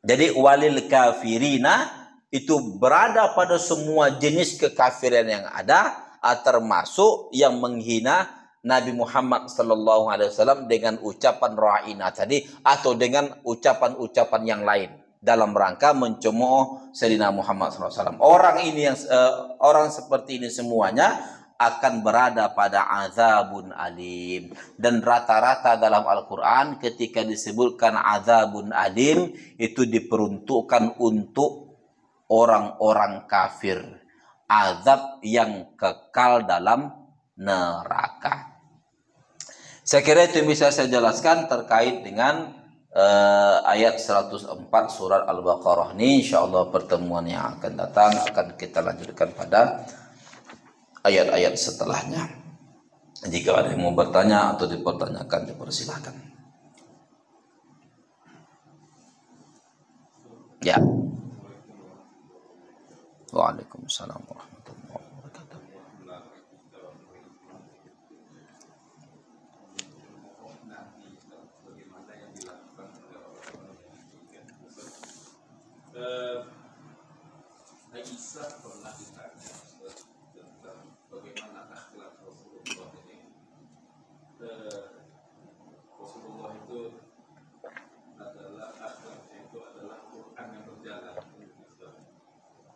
Jadi walil kafirina itu berada pada semua jenis kekafiran yang ada, termasuk yang menghina Nabi Muhammad sallallahu alaihi wasallam dengan ucapan ra'ina tadi atau dengan ucapan-ucapan yang lain dalam rangka mencemooh Sayyidina Muhammad SAW. Orang ini orang seperti ini semuanya akan berada pada azabun alim. Dan rata-rata dalam Al-Quran ketika disebutkan azabun alim itu diperuntukkan untuk orang-orang kafir azab yang kekal dalam neraka. Saya kira itu yang bisa saya jelaskan terkait dengan ayat 104 surat Al-Baqarah ini. Insyaallah pertemuan yang akan datang akan kita lanjutkan pada ayat-ayat setelahnya. Jika ada yang mau bertanya atau dipertanyakan, dipersilahkan. Ya. Waalaikumsalam warahmatullahi wabarakatuh. Aisyah pernah ditanya tentang bagaimana akhlak Rasulullah ini. Rasulullah itu adalah akhlaknya itu adalah Quran yang berjalan.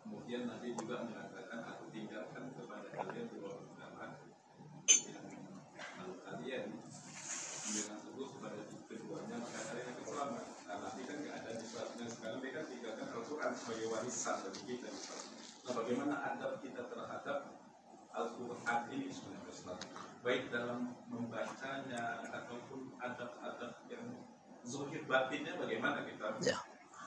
Kemudian Nabi juga mengatakan, aku tinggalkan kepada kalian dua perkara yang lalu kalian dengan teguh kepada keduanya maka kalian akan selamat. Nah, Nabi kan nggak ada di saatnya sekarang, dia kan tinggalkan Al-Quran sebagai warisan bagi kita. Nah, bagaimana adab kita terhadap Al-Quran ini sebenarnya Islam, baik dalam membacanya ataupun adab-adab yang zahir batinnya, bagaimana kita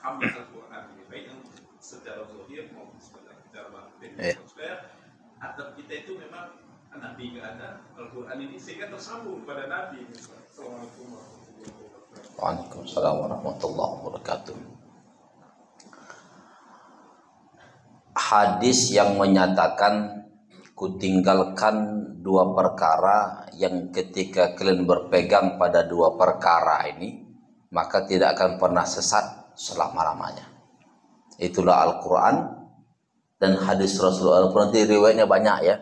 ambil Al-Quran ini, baik yang secara zahir maupun secara batin, supaya adab kita itu memang Nabi nggak ada, Al-Quran ini sehingga tersambung pada Nabi. Assalamualaikum warahmatullahi wabarakatuh. Waalaikumsalam warahmatullahi wabarakatuh. Hadis yang menyatakan kutinggalkan dua perkara yang ketika kalian berpegang pada dua perkara ini maka tidak akan pernah sesat selama-lamanya. Itulah Al-Quran dan hadis Rasulullah. Al-Quran itu riwayatnya banyak ya.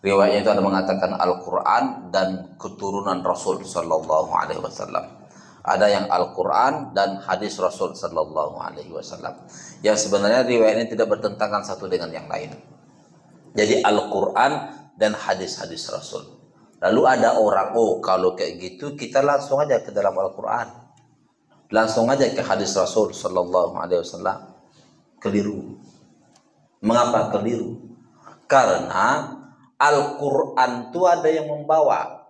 Riwayatnya itu ada mengatakan Al-Quran dan keturunan Rasul Sallallahu Alaihi Wasallam. Ada yang Al-Quran dan hadis Rasul Sallallahu Alaihi Wasallam. Yang sebenarnya riwayatnya tidak bertentangan satu dengan yang lain. Jadi Al-Quran dan hadis-hadis Rasul. Lalu ada orang, oh kalau kayak gitu kita langsung aja ke dalam Al-Quran, langsung aja ke hadis Rasul Sallallahu Alaihi Wasallam. Keliru. Mengapa keliru? Karena Al-Quran itu ada yang membawa.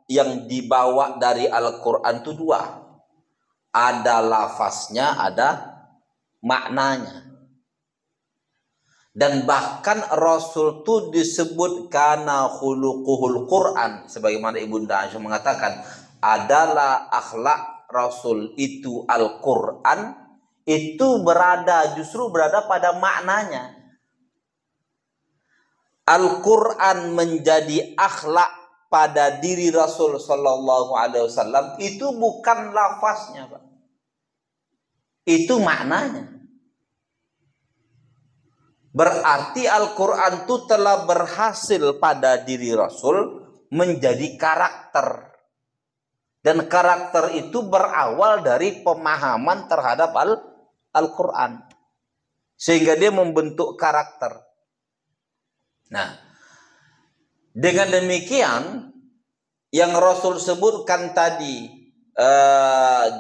Yang dibawa dari Al-Quran itu dua. Ada lafaznya, ada maknanya. Dan bahkan Rasul itu disebut kana khuluquhul Quran. Sebagaimana Ibunda Aisyah mengatakan, adalah akhlak Rasul itu Al-Quran, itu justru berada pada maknanya. Al-Quran menjadi akhlak pada diri Rasul Sallallahu Alaihi Wasallam itu bukan lafaznya, Pak. Itu maknanya. Berarti Al-Quran itu telah berhasil pada diri Rasul menjadi karakter. Dan karakter itu berawal dari pemahaman terhadap Al-Quran. Sehingga dia membentuk karakter. Nah, dengan demikian yang Rasul sebutkan tadi,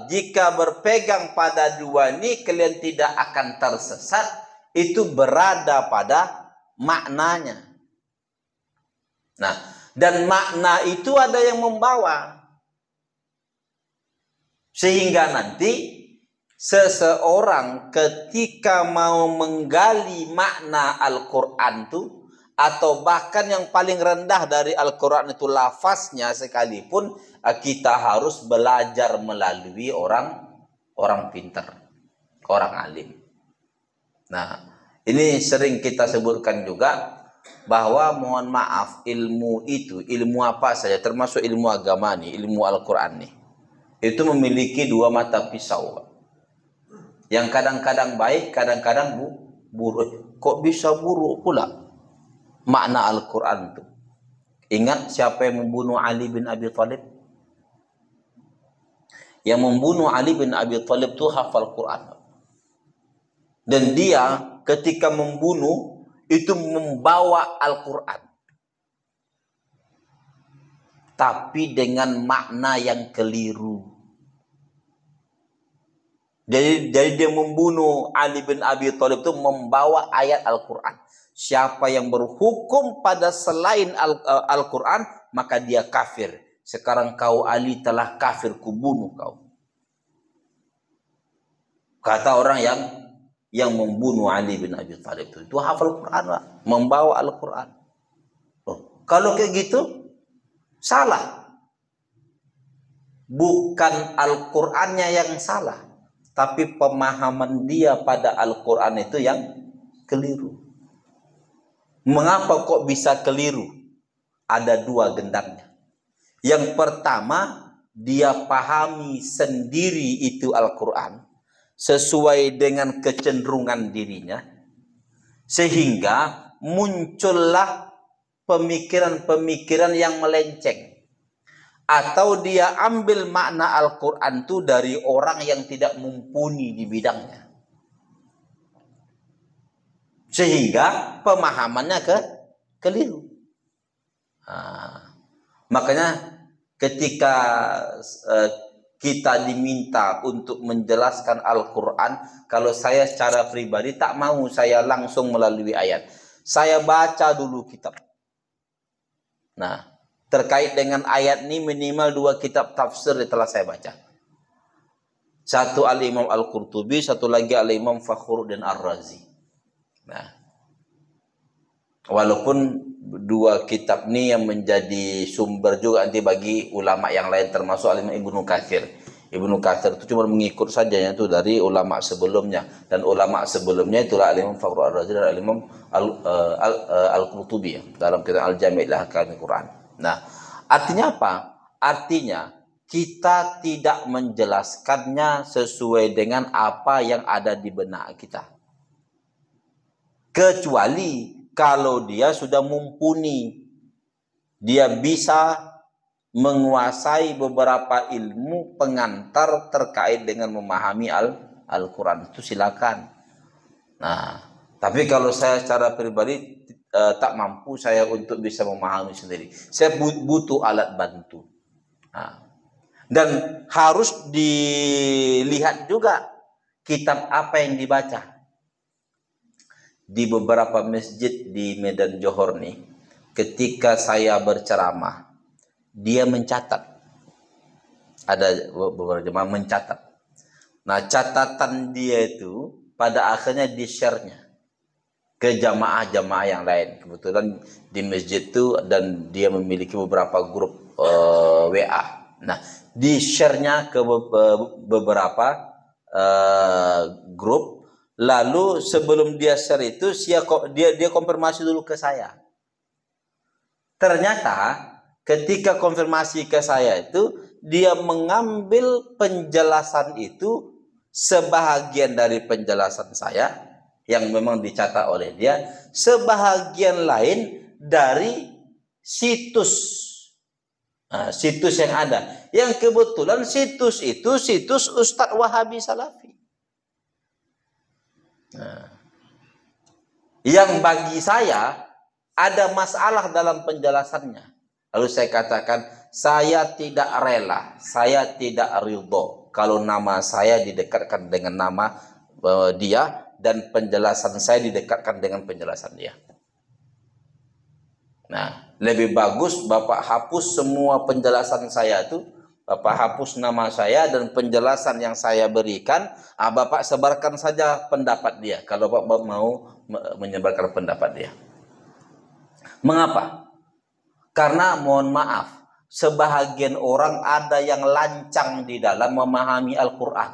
jika berpegang pada dua ini kalian tidak akan tersesat, itu berada pada maknanya. Nah, dan makna itu ada yang membawa. Sehingga nanti seseorang ketika mau menggali makna Al-Quran itu, atau bahkan yang paling rendah dari Al-Quran itu lafaznya sekalipun, kita harus belajar melalui orang pintar, orang alim. Nah, ini sering kita sebutkan juga bahwa mohon maaf, ilmu apa saja, termasuk ilmu agama nih, ilmu Al-Quran nih, itu memiliki dua mata pisau. Yang kadang-kadang baik, kadang-kadang buruk. Kok bisa buruk pula makna Al-Quran itu? Ingat siapa yang membunuh Ali bin Abi Thalib? Yang membunuh Ali bin Abi Thalib itu hafal Quran. Dan dia ketika membunuh itu membawa Al-Quran. Tapi dengan makna yang keliru. Jadi dia membunuh Ali bin Abi Thalib itu membawa ayat Al-Quran. Siapa yang berhukum pada selain Al-Quran, maka dia kafir. Sekarang kau Ali telah kafir, kubunuh kau. Kata orang yang membunuh Ali bin Abi Thalib itu hafal Quran lah, membawa Al-Quran. Oh, kalau kayak gitu salah. Bukan Al-Qurannya yang salah, tapi pemahaman dia pada Al-Quran itu yang keliru. Mengapa kok bisa keliru? Ada dua gendangnya. Yang pertama, dia pahami sendiri itu Al-Quran sesuai dengan kecenderungan dirinya, sehingga muncullah pemikiran-pemikiran yang melenceng. Atau dia ambil makna Al-Quran itu dari orang yang tidak mumpuni di bidangnya, sehingga pemahamannya keliru. Makanya ketika kita diminta untuk menjelaskan Al-Quran, kalau saya secara pribadi tak mau saya langsung melalui ayat. Saya baca dulu kitab. Nah, terkait dengan ayat ini minimal 2 kitab tafsir telah saya baca. Satu Al-Imam Al-Qurtubi, satu lagi Al-Imam Fakhruddin Ar-Razi. Nah, walaupun 2 kitab ini yang menjadi sumber juga nanti bagi ulama yang lain, termasuk Al-Imam Ibnu Katsir. Ibnu Katsir itu cuma mengikut saja itu dari ulama sebelumnya, dan ulama sebelumnya itulah Al-Imam Fakhruddin Ar-Razi dan Al-Imam Al-Qurtubi dalam kitab Al-Jami' li Ahkamil Quran. Nah, artinya apa? Artinya kita tidak menjelaskannya sesuai dengan apa yang ada di benak kita. Kecuali kalau dia sudah mumpuni, dia bisa menguasai beberapa ilmu pengantar terkait dengan memahami Al-Quran, itu silakan. Nah, tapi kalau saya secara pribadi tak mampu saya untuk bisa memahami sendiri, saya butuh alat bantu. Nah, dan harus dilihat juga kitab apa yang dibaca. Di beberapa masjid di Medan Johor nih, ketika saya berceramah, dia mencatat. Ada beberapa jemaah mencatat. Nah, catatan dia itu pada akhirnya di-share-nya ke jamaah-jamaah yang lain. Kebetulan di masjid itu dan dia memiliki beberapa grup WA. Nah, di-share-nya ke beberapa grup. Lalu sebelum dia share itu dia konfirmasi dulu ke saya. Ternyata ketika konfirmasi ke saya itu dia mengambil penjelasan itu, sebahagian dari penjelasan saya yang memang dicatat oleh dia, sebahagian lain dari situs yang ada, yang kebetulan situs itu situs Ustadz Wahabi Salafi. Nah, yang bagi saya ada masalah dalam penjelasannya. Lalu saya katakan, saya tidak rela, saya tidak ridho kalau nama saya didekatkan dengan nama dia dan penjelasan saya didekatkan dengan penjelasan dia. Nah, lebih bagus Bapak hapus semua penjelasan saya itu, Bapak hapus nama saya dan penjelasan yang saya berikan, Bapak sebarkan saja pendapat dia kalau Bapak mau menyebarkan pendapat dia. Mengapa? Karena mohon maaf, sebahagian orang ada yang lancang di dalam memahami Al-Quran,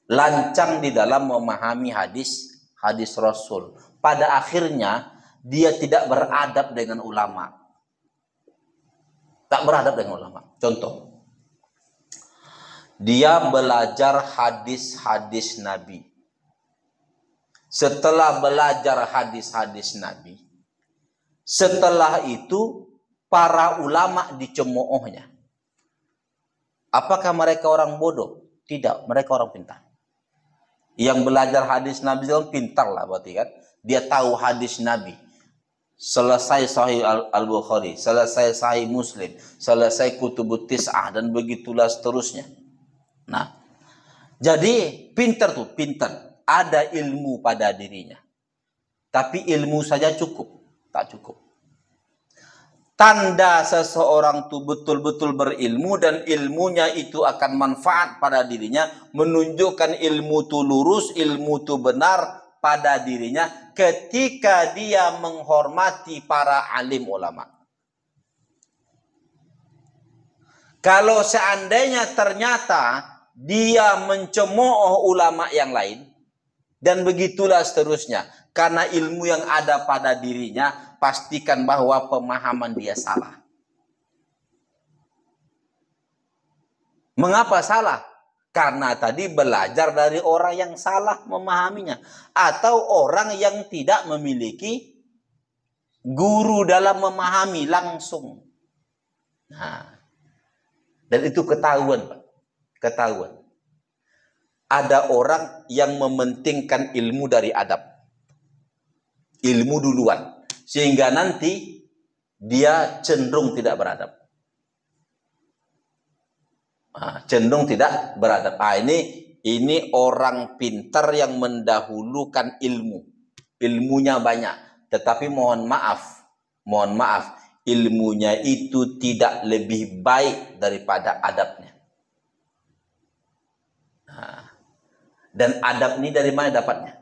lancang di dalam memahami hadis Rasul. Pada akhirnya dia tidak beradab dengan ulama. Tak beradab dengan ulama. Contoh, dia belajar hadis-hadis Nabi. Setelah belajar hadis-hadis Nabi, setelah itu para ulama dicemoohnya. Apakah mereka orang bodoh? Tidak, mereka orang pintar. Yang belajar hadis Nabi itu pintar lah berarti kan. Dia tahu hadis Nabi. Selesai Sahih Al-Bukhari, selesai Sahih Muslim, selesai Kutubut Tis'ah, dan begitulah seterusnya. Nah, Jadi pintar tuh, pintar. Ada ilmu pada dirinya. Tapi ilmu saja cukup, tak cukup. Tanda seseorang itu betul-betul berilmu dan ilmunya itu akan manfaat pada dirinya, menunjukkan ilmu itu lurus, ilmu itu benar pada dirinya ketika dia menghormati para alim ulama. Kalau seandainya ternyata dia mencemooh ulama yang lain, dan begitulah seterusnya, karena ilmu yang ada pada dirinya, pastikan bahwa pemahaman dia salah. Mengapa salah? Karena tadi belajar dari orang yang salah memahaminya, atau orang yang tidak memiliki guru dalam memahami langsung. Nah, dan itu ketahuan, Pak. Ketahuan. Ada orang yang mementingkan ilmu dari adab. Ilmu duluan. Sehingga nanti dia cenderung tidak beradab. Cenderung tidak beradab. Ini orang pintar yang mendahulukan ilmu. Ilmunya banyak. Tetapi mohon maaf, ilmunya itu tidak lebih baik daripada adabnya. Dan adab ini dari mana dapatnya?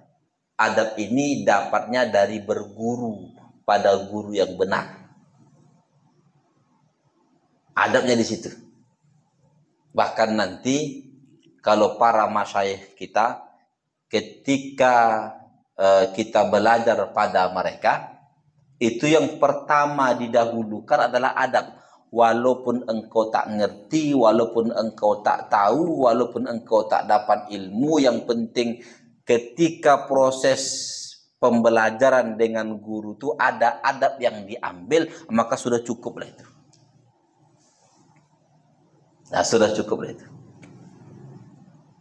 Adab ini dapatnya dari berguru pada guru yang benar. Adabnya di situ. Bahkan nanti kalau para masyayikh kita ketika kita belajar pada mereka, itu yang pertama didahulukan adalah adab. Walaupun engkau tak ngerti, walaupun engkau tak tahu, walaupun engkau tak dapat ilmu, yang penting ketika proses pembelajaran dengan guru itu ada adab yang diambil, maka sudah cukup lah itu. Nah, sudah cukup lah itu.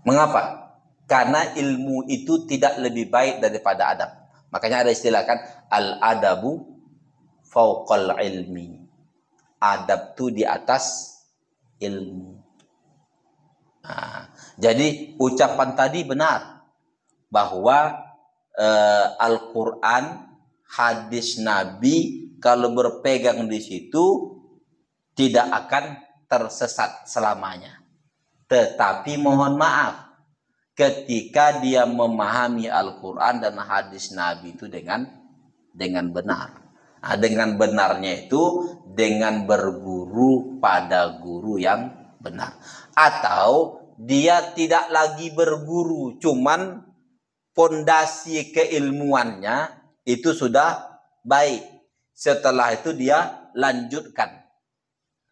Mengapa? Karena ilmu itu tidak lebih baik daripada adab. Makanya ada istilah kan, al-adabu fauqal ilmi. Adab itu di atas ilmu. Nah, jadi ucapan tadi benar bahwa Al-Quran, hadis Nabi kalau berpegang di situ tidak akan tersesat selamanya. Tetapi mohon maaf, ketika dia memahami Al-Quran dan hadis Nabi itu dengan benar. Nah, dengan benarnya itu dengan berguru pada guru yang benar. Atau dia tidak lagi berguru, cuman fondasi keilmuannya itu sudah baik. Setelah itu dia lanjutkan.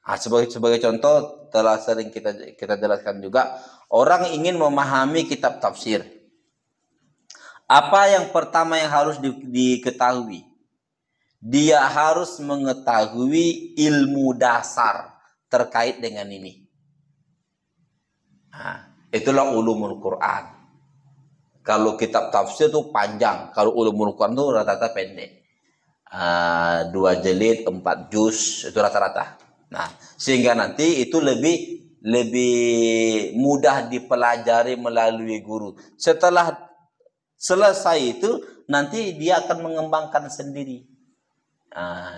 Nah, sebagai contoh telah sering kita jelaskan juga, orang ingin memahami kitab tafsir. Apa yang pertama yang harus diketahui? Dia harus mengetahui ilmu dasar terkait dengan ini. Nah, itulah ulumul Quran. Kalau kitab tafsir itu panjang, kalau ulumul Quran itu rata-rata pendek. 2 jilid, 4 juz, itu rata-rata. Nah, sehingga nanti itu lebih mudah dipelajari melalui guru. Setelah selesai itu, nanti dia akan mengembangkan sendiri.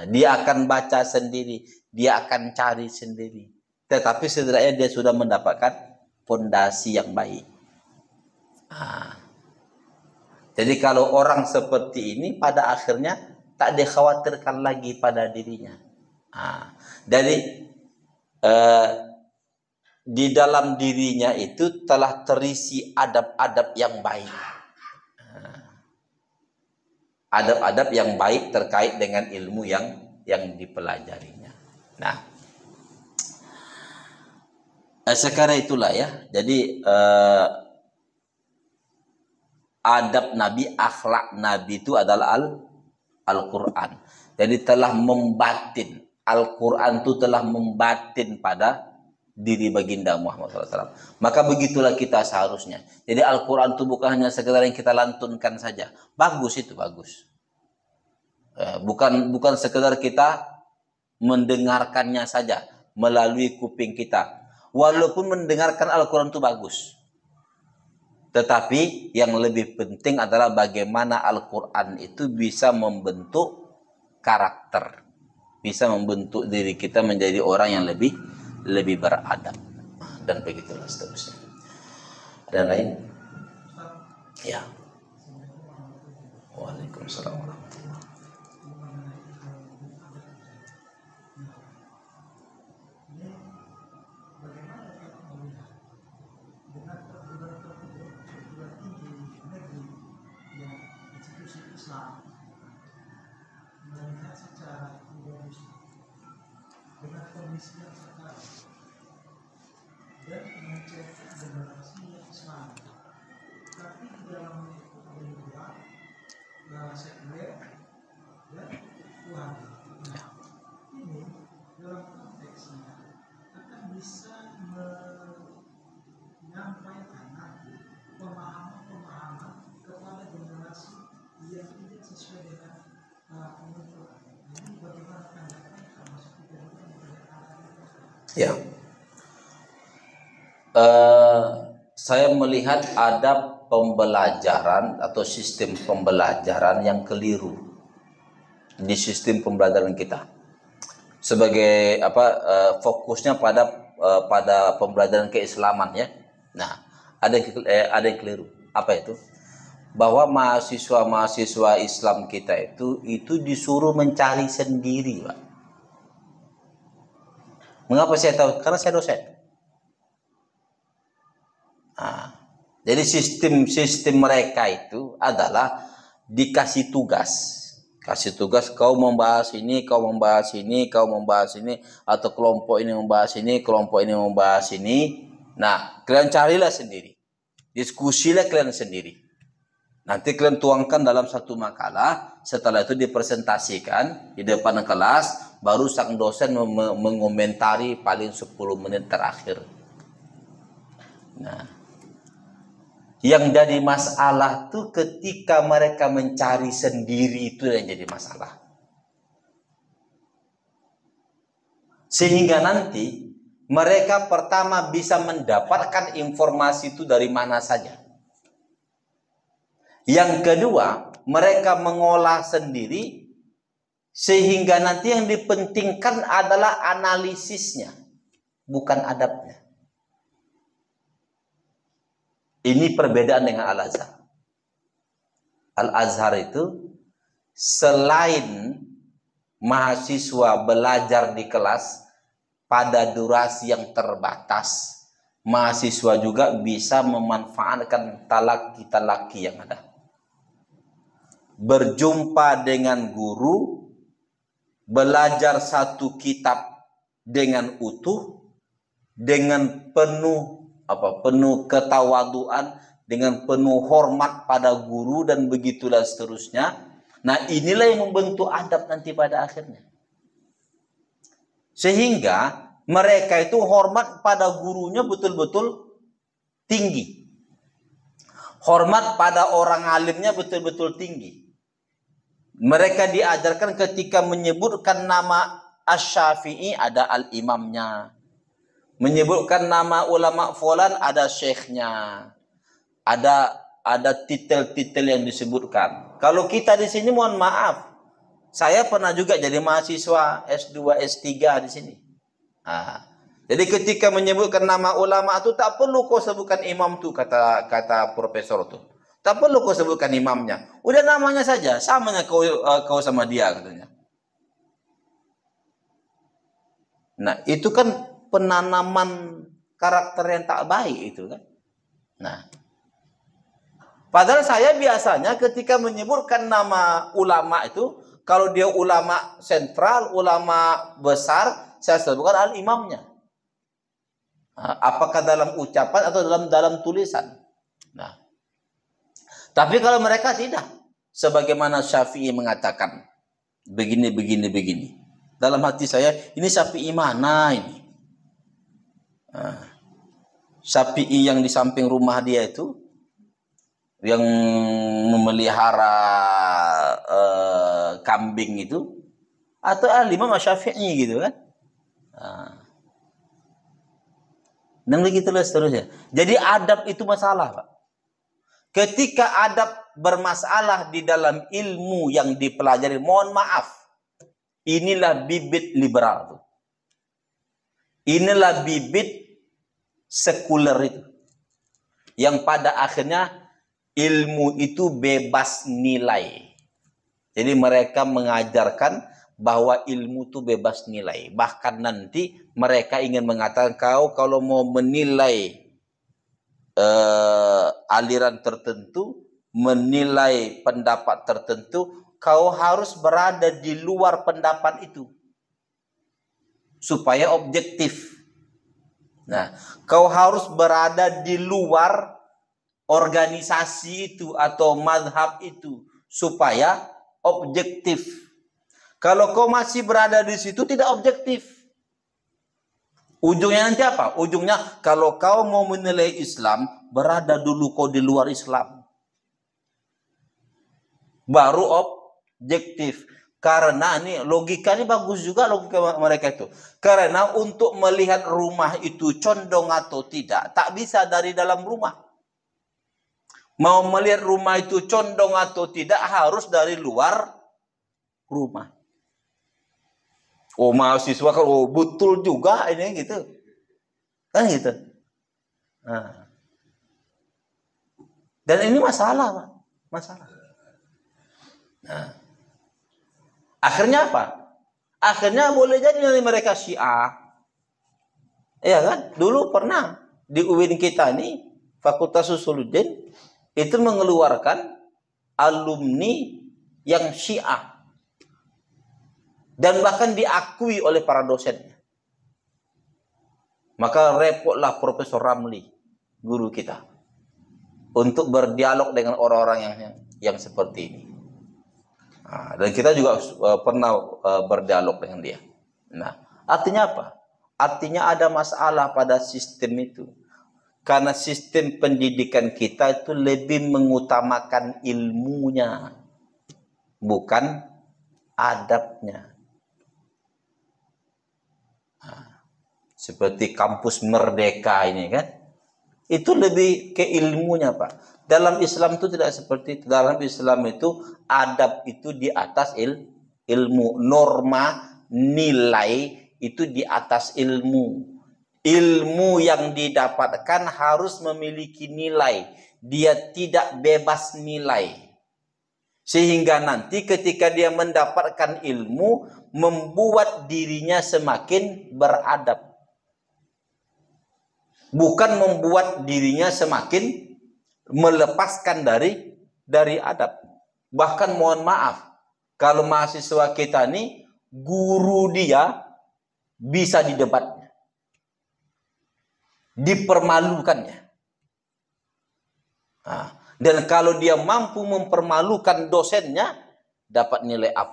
Dia akan baca sendiri, dia akan cari sendiri. Tetapi setidaknya dia sudah mendapatkan fondasi yang baik. Jadi kalau orang seperti ini pada akhirnya tak dikhawatirkan lagi pada dirinya. Jadi di dalam dirinya itu telah terisi adab-adab yang baik. Adab-adab yang baik terkait dengan ilmu yang dipelajarinya. Nah, sekarang itulah ya. Jadi adab Nabi, akhlak Nabi itu adalah Al-Quran. Jadi telah membatin. Al-Quran itu telah membatin pada diri baginda Muhammad SAW. Maka begitulah kita seharusnya. Jadi Al-Quran itu bukan hanya sekedar yang kita lantunkan saja. Bagus itu, bagus. Bukan sekedar kita mendengarkannya saja melalui kuping kita. Walaupun mendengarkan Al-Quran itu bagus. Tetapi yang lebih penting adalah bagaimana Al-Quran itu bisa membentuk karakter, bisa membentuk diri kita menjadi orang yang lebih beradab, dan begitulah seterusnya. Ada yang lain? Ya. Waalaikumsalam warahmatullahi wabarakatuh. Ya, saya melihat ada pembelajaran atau sistem pembelajaran yang keliru di sistem pembelajaran kita. Sebagai fokusnya pada pembelajaran keislaman ya. Nah, ada yang keliru. Apa itu? Bahwa mahasiswa Islam kita itu disuruh mencari sendiri, Pak. Mengapa saya tahu? Karena saya dosen. Nah, jadi sistem mereka itu adalah dikasih tugas. Kasih tugas, kau membahas ini, kau membahas ini, kau membahas ini, atau kelompok ini membahas ini, kelompok ini membahas ini. Nah, kalian carilah sendiri. Diskusilah kalian sendiri. Nanti kalian tuangkan dalam satu makalah, setelah itu dipresentasikan di depan kelas, baru sang dosen mengomentari paling 10 menit terakhir. Nah, yang jadi masalah tuh ketika mereka mencari sendiri, itu yang jadi masalah. Sehingga nanti mereka pertama bisa mendapatkan informasi itu dari mana saja. Yang kedua, mereka mengolah sendiri, sehingga nanti yang dipentingkan adalah analisisnya, bukan adabnya. Ini perbedaan dengan Al-Azhar. Al-Azhar itu selain mahasiswa belajar di kelas pada durasi yang terbatas, mahasiswa juga bisa memanfaatkan talaki-talaki yang ada. Berjumpa dengan guru, belajar satu kitab dengan utuh, dengan penuh ketawaduan, dengan penuh hormat pada guru, dan begitulah seterusnya. Nah, inilah yang membentuk adab nanti pada akhirnya. Sehingga mereka itu hormat pada gurunya betul-betul tinggi. Hormat pada orang alimnya betul-betul tinggi. Mereka diajarkan ketika menyebutkan nama Asy-Syafi'i ada al-imamnya. Menyebutkan nama ulama fulan ada syekhnya. Ada titel-titel yang disebutkan. Kalau kita di sini mohon maaf, saya pernah juga jadi mahasiswa S2, S3 di sini. Nah, jadi ketika menyebutkan nama ulama itu tak perlu kau sebutkan imam tuh, kata profesor tuh. Tak perlu kau sebutkan imamnya. Udah namanya saja, samanya kau sama dia katanya. Nah, itu kan penanaman karakter yang tak baik itu kan. Nah, padahal saya biasanya ketika menyebutkan nama ulama itu, kalau dia ulama sentral, ulama besar, saya sebutkan al-imamnya. Nah, apakah dalam ucapan atau dalam tulisan. Nah, tapi kalau mereka tidak, sebagaimana Syafi'i mengatakan begini. Dalam hati saya, ini Syafi'i mana ini? Nah, Syafi'i yang di samping rumah dia itu, yang memelihara kambing itu, atau al-Imam Syafi'i gitu kan? Nah, dan begitulah seterusnya. Jadi adab itu masalah, Pak. ketika adab bermasalah di dalam ilmu yang dipelajari, mohon maaf, inilah bibit liberal tuh. Inilah bibit sekuler itu. Yang pada akhirnya ilmu itu bebas nilai. Jadi mereka mengajarkan bahwa ilmu itu bebas nilai. Bahkan nanti mereka ingin mengatakan, kau kalau mau menilai aliran tertentu, menilai pendapat tertentu, kau harus berada di luar pendapat itu supaya objektif. Nah, kau harus berada di luar organisasi itu atau mazhab itu supaya objektif. Kalau kau masih berada di situ tidak objektif. Ujungnya nanti apa? Ujungnya kalau kau mau menilai Islam, berada dulu kau di luar Islam. Baru objektif. Karena ini logikanya bagus juga logika mereka itu. Karena untuk melihat rumah itu condong atau tidak, tak bisa dari dalam rumah. Mau melihat rumah itu condong atau tidak harus dari luar rumah. Oh mahasiswa kalau betul juga ini gitu. Kan gitu. Nah. Dan ini masalah, Pak. Masalah. Nah. Akhirnya apa? Akhirnya boleh jadi mereka Syiah. Ya kan? Dulu pernah di UIN kita nih, Fakultas Usuluddin itu mengeluarkan alumni yang Syiah. Dan bahkan diakui oleh para dosennya. Maka repotlah Profesor Ramli, guru kita, untuk berdialog dengan orang-orang yang seperti ini. Nah, dan kita juga pernah berdialog dengan dia. Nah, artinya apa? Artinya ada masalah pada sistem itu. Karena sistem pendidikan kita itu lebih mengutamakan ilmunya, bukan adabnya. Nah, seperti kampus Merdeka ini kan, itu lebih ke ilmunya, Pak. Dalam Islam itu tidak seperti itu. Dalam Islam itu adab itu di atas ilmu. Norma, nilai itu di atas ilmu. Ilmu yang didapatkan harus memiliki nilai. Dia tidak bebas nilai. Sehingga nanti ketika dia mendapatkan ilmu, membuat dirinya semakin beradab. Bukan membuat dirinya semakin melepaskan dari adab. Bahkan mohon maaf, kalau mahasiswa kita ini, guru dia bisa didebatnya, dipermalukannya. Nah, dan kalau dia mampu mempermalukan dosennya, dapat nilai A+.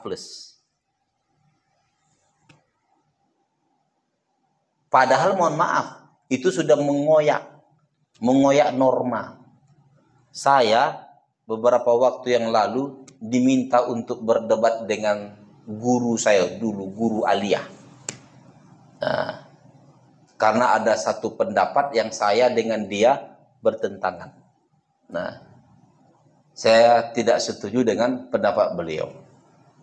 Padahal mohon maaf, itu sudah mengoyak norma. Saya beberapa waktu yang lalu diminta untuk berdebat dengan guru saya dulu, guru aliyah. Nah, karena ada satu pendapat yang saya dengan dia bertentangan. Nah, saya tidak setuju dengan pendapat beliau.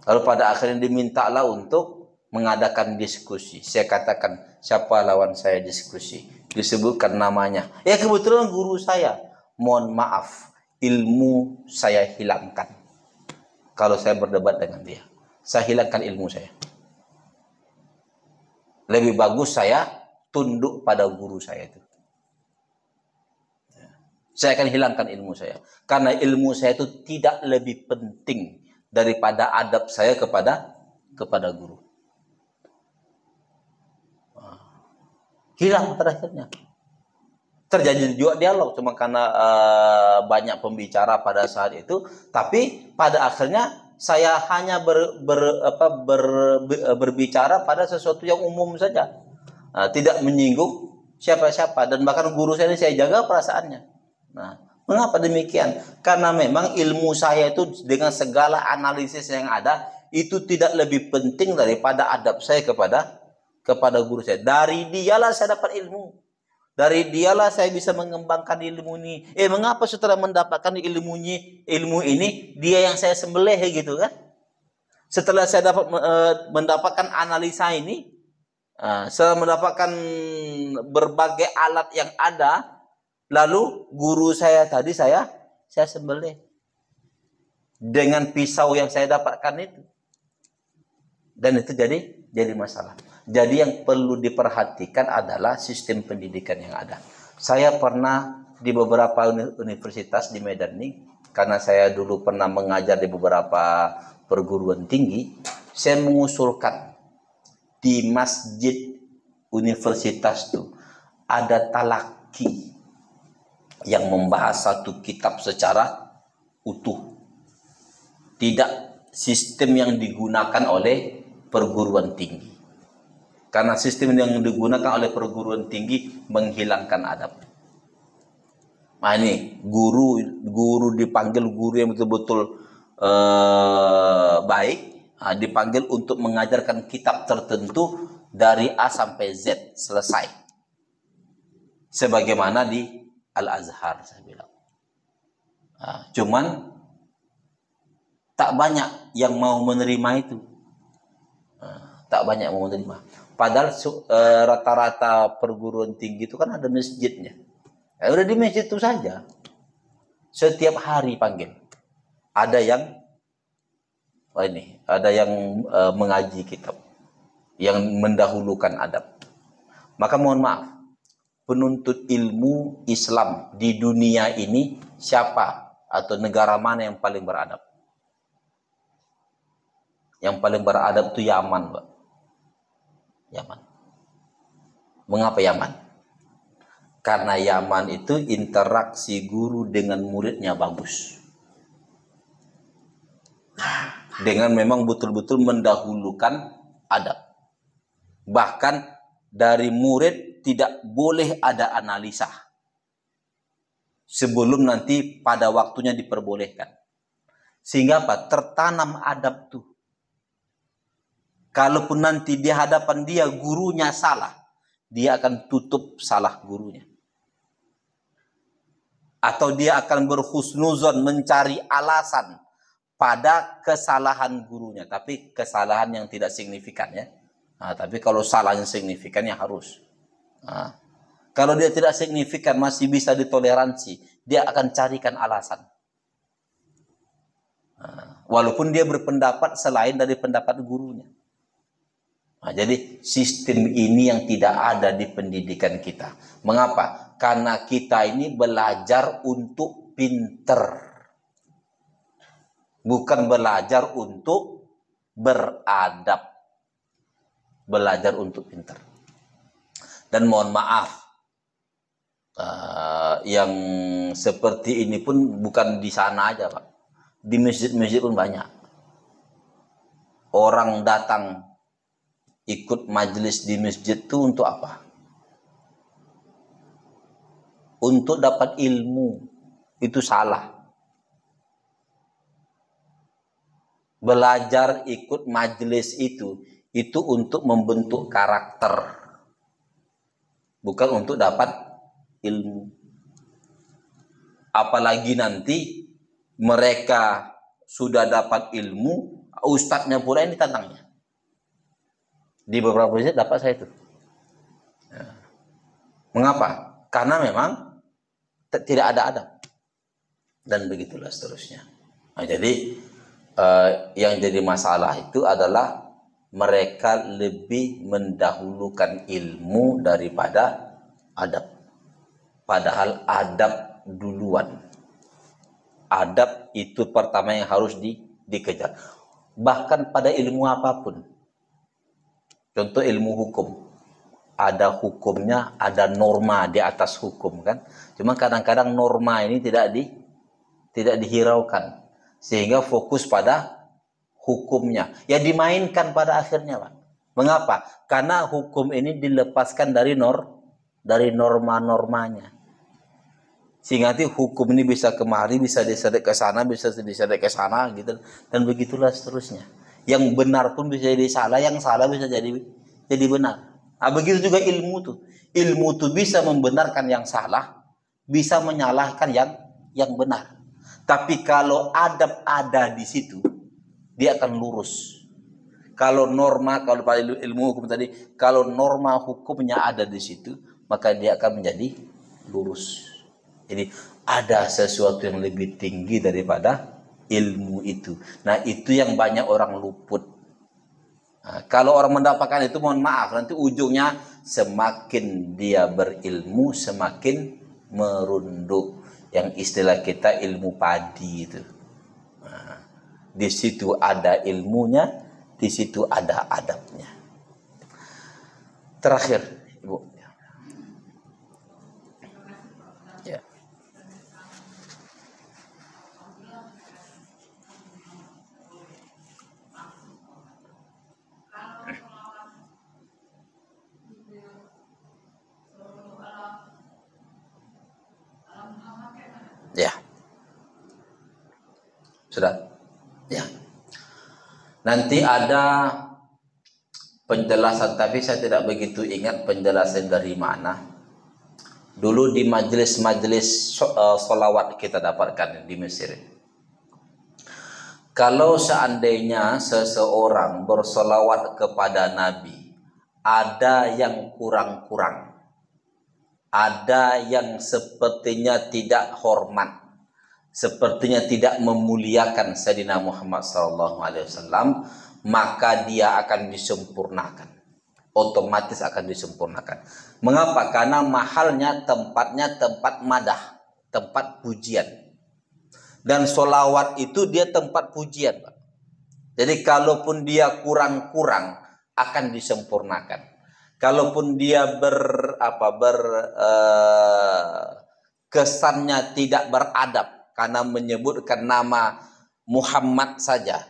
Lalu pada akhirnya dimintalah untuk mengadakan diskusi. Saya katakan, siapa lawan saya diskusi? Disebutkan namanya. Ya kebetulan guru saya. Mohon maaf, ilmu saya hilangkan. Kalau saya berdebat dengan dia, saya hilangkan ilmu saya. Lebih bagus saya tunduk pada guru saya itu. Saya akan hilangkan ilmu saya. Karena ilmu saya itu tidak lebih penting daripada adab saya kepada guru. Hilang pada akhirnya. Terjadi juga dialog, cuma karena banyak pembicara pada saat itu. Tapi pada akhirnya saya hanya berbicara pada sesuatu yang umum saja, tidak menyinggung siapa-siapa. Dan bahkan guru saya ini saya jaga perasaannya. Nah, mengapa demikian? Karena memang ilmu saya itu dengan segala analisis yang ada itu tidak lebih penting daripada adab saya kepada guru saya. Dari dialah saya dapat ilmu. Dari dialah saya bisa mengembangkan ilmu ini. Mengapa setelah mendapatkan ilmu ini, dia yang saya sembelih gitu kan? Setelah saya mendapatkan analisa ini, setelah mendapatkan berbagai alat yang ada, lalu guru saya tadi saya sembelih dengan pisau yang saya dapatkan itu. Dan itu jadi masalah. Jadi yang perlu diperhatikan adalah sistem pendidikan yang ada. Saya pernah di beberapa universitas di Medan ini, karena saya dulu pernah mengajar di beberapa perguruan tinggi, saya mengusulkan di masjid universitas itu ada talaki yang membahas satu kitab secara utuh. Tidak sistem yang digunakan oleh perguruan tinggi. Karena sistem yang digunakan oleh perguruan tinggi menghilangkan adab. Nah ini guru dipanggil guru yang betul-betul baik, dipanggil untuk mengajarkan kitab tertentu dari A sampai Z selesai. Sebagaimana di Al-Azhar saya bilang. Cuman tak banyak yang mau menerima itu. Tak banyak mau menerima. Padahal rata-rata perguruan tinggi itu kan ada masjidnya. Udah di masjid itu saja. Setiap hari panggil. Ada yang mengaji kitab, yang mendahulukan adab. Maka mohon maaf, penuntut ilmu Islam di dunia ini siapa atau negara mana yang paling beradab? Yang paling beradab itu Yaman, Pak. Yaman. Mengapa Yaman? Karena Yaman itu interaksi guru dengan muridnya bagus. Dengan memang betul-betul mendahulukan adab. Bahkan dari murid tidak boleh ada analisa. Sebelum nanti pada waktunya diperbolehkan. Sehingga apa? Tertanam adab tuh. Kalaupun nanti di hadapan dia gurunya salah, dia akan tutup salah gurunya. Atau dia akan berhusnuzon mencari alasan pada kesalahan gurunya. Tapi kesalahan yang tidak signifikan ya. Tapi kalau salahnya signifikan ya harus. Kalau dia tidak signifikan masih bisa ditoleransi, dia akan carikan alasan. Walaupun dia berpendapat selain dari pendapat gurunya. Jadi sistem ini yang tidak ada di pendidikan kita. Mengapa? Karena kita ini belajar untuk pinter. Bukan belajar untuk beradab. Belajar untuk pinter. Dan mohon maaf, yang seperti ini pun bukan di sana aja Pak. Di masjid-masjid pun banyak. Orang datang ikut majelis di masjid itu untuk apa? Untuk dapat ilmu. Itu salah. Belajar ikut majelis itu untuk membentuk karakter. Bukan untuk dapat ilmu. Apalagi nanti mereka sudah dapat ilmu, ustadznya pula ini tantangnya. Di beberapa masjid dapat saya itu. Mengapa? Karena memang tidak ada adab. Dan begitulah seterusnya. Jadi yang jadi masalah itu adalah mereka lebih mendahulukan ilmu daripada adab. Padahal adab duluan. Adab itu pertama yang harus dikejar. Bahkan pada ilmu apapun. Contoh ilmu hukum. Ada hukumnya, ada norma di atas hukum kan. Cuma kadang-kadang norma ini tidak dihiraukan. Sehingga fokus pada hukumnya. Ya dimainkan pada akhirnya Pak. Mengapa? Karena hukum ini dilepaskan dari norma-normanya. Sehingga nanti hukum ini bisa kemari, bisa diseret ke sana, bisa diseret ke sana gitu. Dan begitulah seterusnya. Yang benar pun bisa jadi salah, yang salah bisa jadi benar. Begitu juga ilmu tuh. ilmu itu bisa membenarkan yang salah, bisa menyalahkan yang benar. Tapi kalau adab ada di situ, dia akan lurus. Kalau norma, kalau pada ilmu hukum tadi, kalau norma hukumnya ada di situ, maka dia akan menjadi lurus. Jadi ada sesuatu yang lebih tinggi daripada ilmu itu. Nah, itu yang banyak orang luput. Nah, kalau orang mendapatkan itu, mohon maaf, nanti ujungnya semakin dia berilmu, semakin merunduk. Yang istilah kita ilmu padi itu. Nah, di situ ada ilmunya, di situ ada adabnya. Terakhir, Ibu. Ya. Ya. Sudah? Ya. Nanti ada penjelasan, tapi saya tidak begitu ingat penjelasan dari mana. Dulu di majelis-majelis sholawat kita dapatkan di Mesir. Kalau seandainya seseorang bersolawat kepada Nabi, ada yang kurang-kurang, ada yang sepertinya tidak hormat, sepertinya tidak memuliakan Sayyidina Muhammad SAW, maka dia akan disempurnakan, otomatis akan disempurnakan. Mengapa? Karena mahalnya tempatnya tempat madah, tempat pujian, dan solawat itu dia tempat pujian, Pak. Jadi kalaupun dia kurang-kurang akan disempurnakan. Kalaupun dia kesannya tidak beradab karena menyebutkan nama Muhammad saja,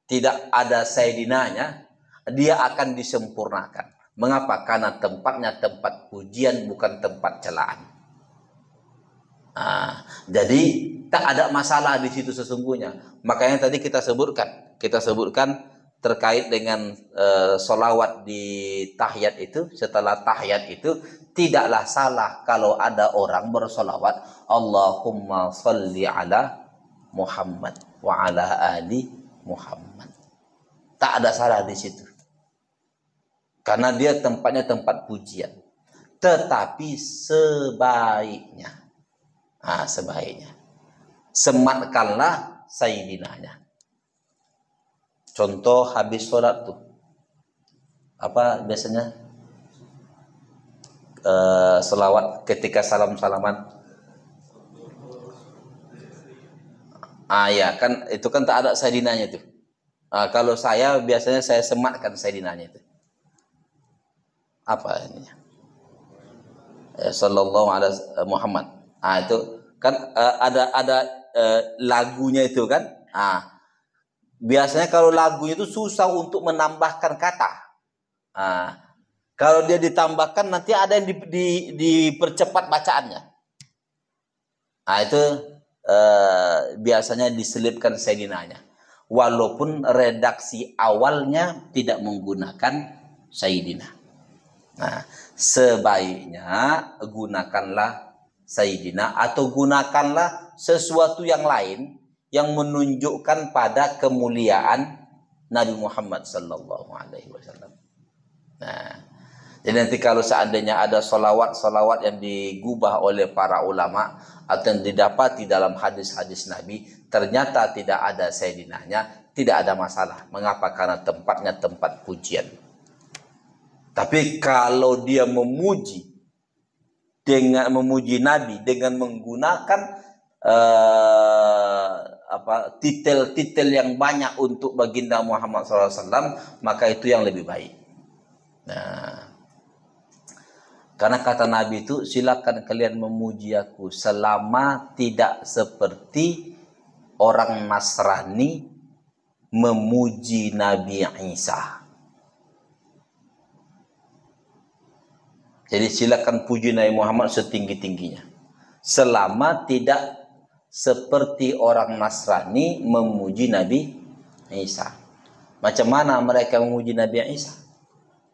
tidak ada Sayyidinanya, dia akan disempurnakan. Mengapa? Karena tempatnya tempat pujian, bukan tempat celaan. Nah, jadi tak ada masalah di situ sesungguhnya. Makanya tadi kita sebutkan terkait dengan solawat di tahiyat itu. Setelah tahiyat itu tidaklah salah kalau ada orang bersolawat Allahumma salli ala Muhammad wa ala ali Muhammad. Tak ada salah di situ, karena dia tempatnya tempat pujian. Tetapi sebaiknya, sematkanlah Sayyidinanya. Contoh habis sholat tuh, apa biasanya selawat ketika salam-salaman. Ya kan, itu kan tak ada Sayyidinanya tuh. Kalau saya biasanya saya sematkan Sayyidinanya itu. Apa ini? Sallallahu alaihi Muhammad. Itu kan ada lagunya itu kan. Biasanya kalau lagunya itu susah untuk menambahkan kata. Kalau dia ditambahkan nanti ada yang dipercepat bacaannya. Itu biasanya diselipkan Sayyidinanya. Walaupun redaksi awalnya tidak menggunakan Sayyidina. Nah, sebaiknya gunakanlah Sayyidina atau gunakanlah sesuatu yang lain yang menunjukkan pada kemuliaan Nabi Muhammad sallallahu alaihi wasallam. Nah, jadi nanti kalau seandainya ada solawat yang digubah oleh para ulama atau yang didapati dalam hadis-hadis Nabi, ternyata tidak ada Sayyidinanya, tidak ada masalah. Mengapa? Karena tempatnya tempat pujian. Tapi kalau dia memuji Nabi dengan menggunakan titel yang banyak untuk baginda Muhammad SAW, maka itu yang lebih baik. Nah, karena kata Nabi itu, silakan kalian memuji aku selama tidak seperti orang Nasrani memuji Nabi Isa. Jadi silakan puji Nabi Muhammad setinggi-tingginya, selama tidak seperti orang Nasrani memuji Nabi Isa. Macam mana mereka memuji Nabi Isa?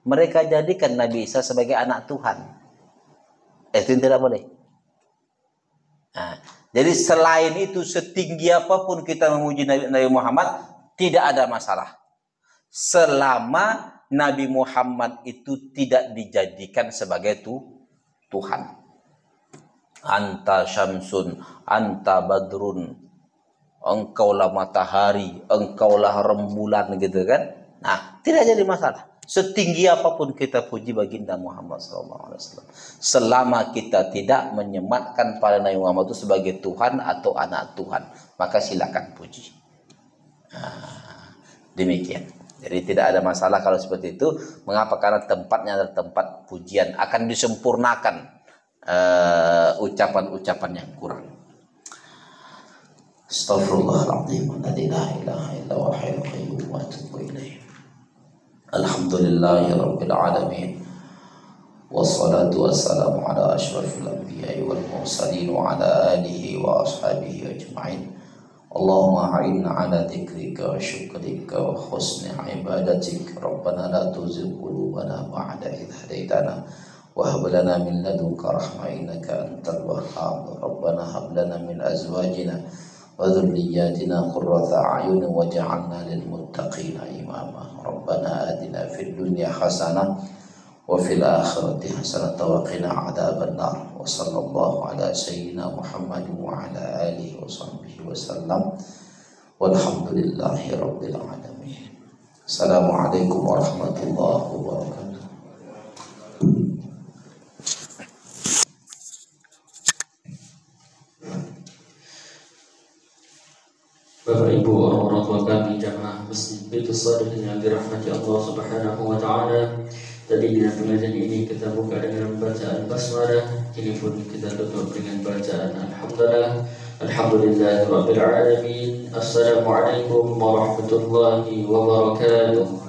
Mereka jadikan Nabi Isa sebagai anak Tuhan. Itu yang tidak boleh. Nah, jadi selain itu setinggi apapun kita memuji Nabi Muhammad tidak ada masalah. Selama Nabi Muhammad itu tidak dijadikan sebagai Tuhan. Anta syamsun, anta badrun, engkaulah matahari, engkaulah rembulan gitu kan. Nah, tidak jadi masalah. Setinggi apapun kita puji baginda Muhammad SAW, selama kita tidak menyematkan pada Nabi Muhammad itu sebagai Tuhan atau anak Tuhan, maka silakan puji. Nah, demikian. Jadi tidak ada masalah kalau seperti itu. Mengapa? Karena tempatnya adalah tempat pujian, akan disempurnakan ucapan-ucapan yang kurang. Astaghfirullahaladzim, la ilaha illa huwal hayyul qayyum wa atubu ilaih. Alhamdulillahi rabbil alamin. Wassalatu wassalamu ala asyrafil anbiya'i wal mursalin wa ala alihi wa ashabihi ajma'in. Allahumma a'inna ala dzikrika wa syukrika wa husni ibadatik. Rabbana la tuzigh qulubana ba'da idh hadaitana وهب لنا من لدنك رحمة إنك أنت الوهاب ربنا هب لنا من أزواجنا وذرياتنا قرة أعين واجعلنا للمتقين إماما ربنا آتنا في الدنيا حسنة وفي الآخرة حسنة وقنا عذاب النار وصلى الله على سيدنا محمد وعلى آله وصحبه وسلم والحمد لله رب العالمين. السلام عليكم ورحمة الله وبركاته. Bapak Ibu orang-orang tua kami jamaah Masjid Baitus Shalihin yang dirahmati Allah Subhanahu wa taala. Tadi di pengajian ini kita buka dengan bacaan basmalah, kini pun kita tutup dengan bacaan alhamdulillah. Alhamdulillahirabbil alamin. Assalamualaikum warahmatullahi wabarakatuh.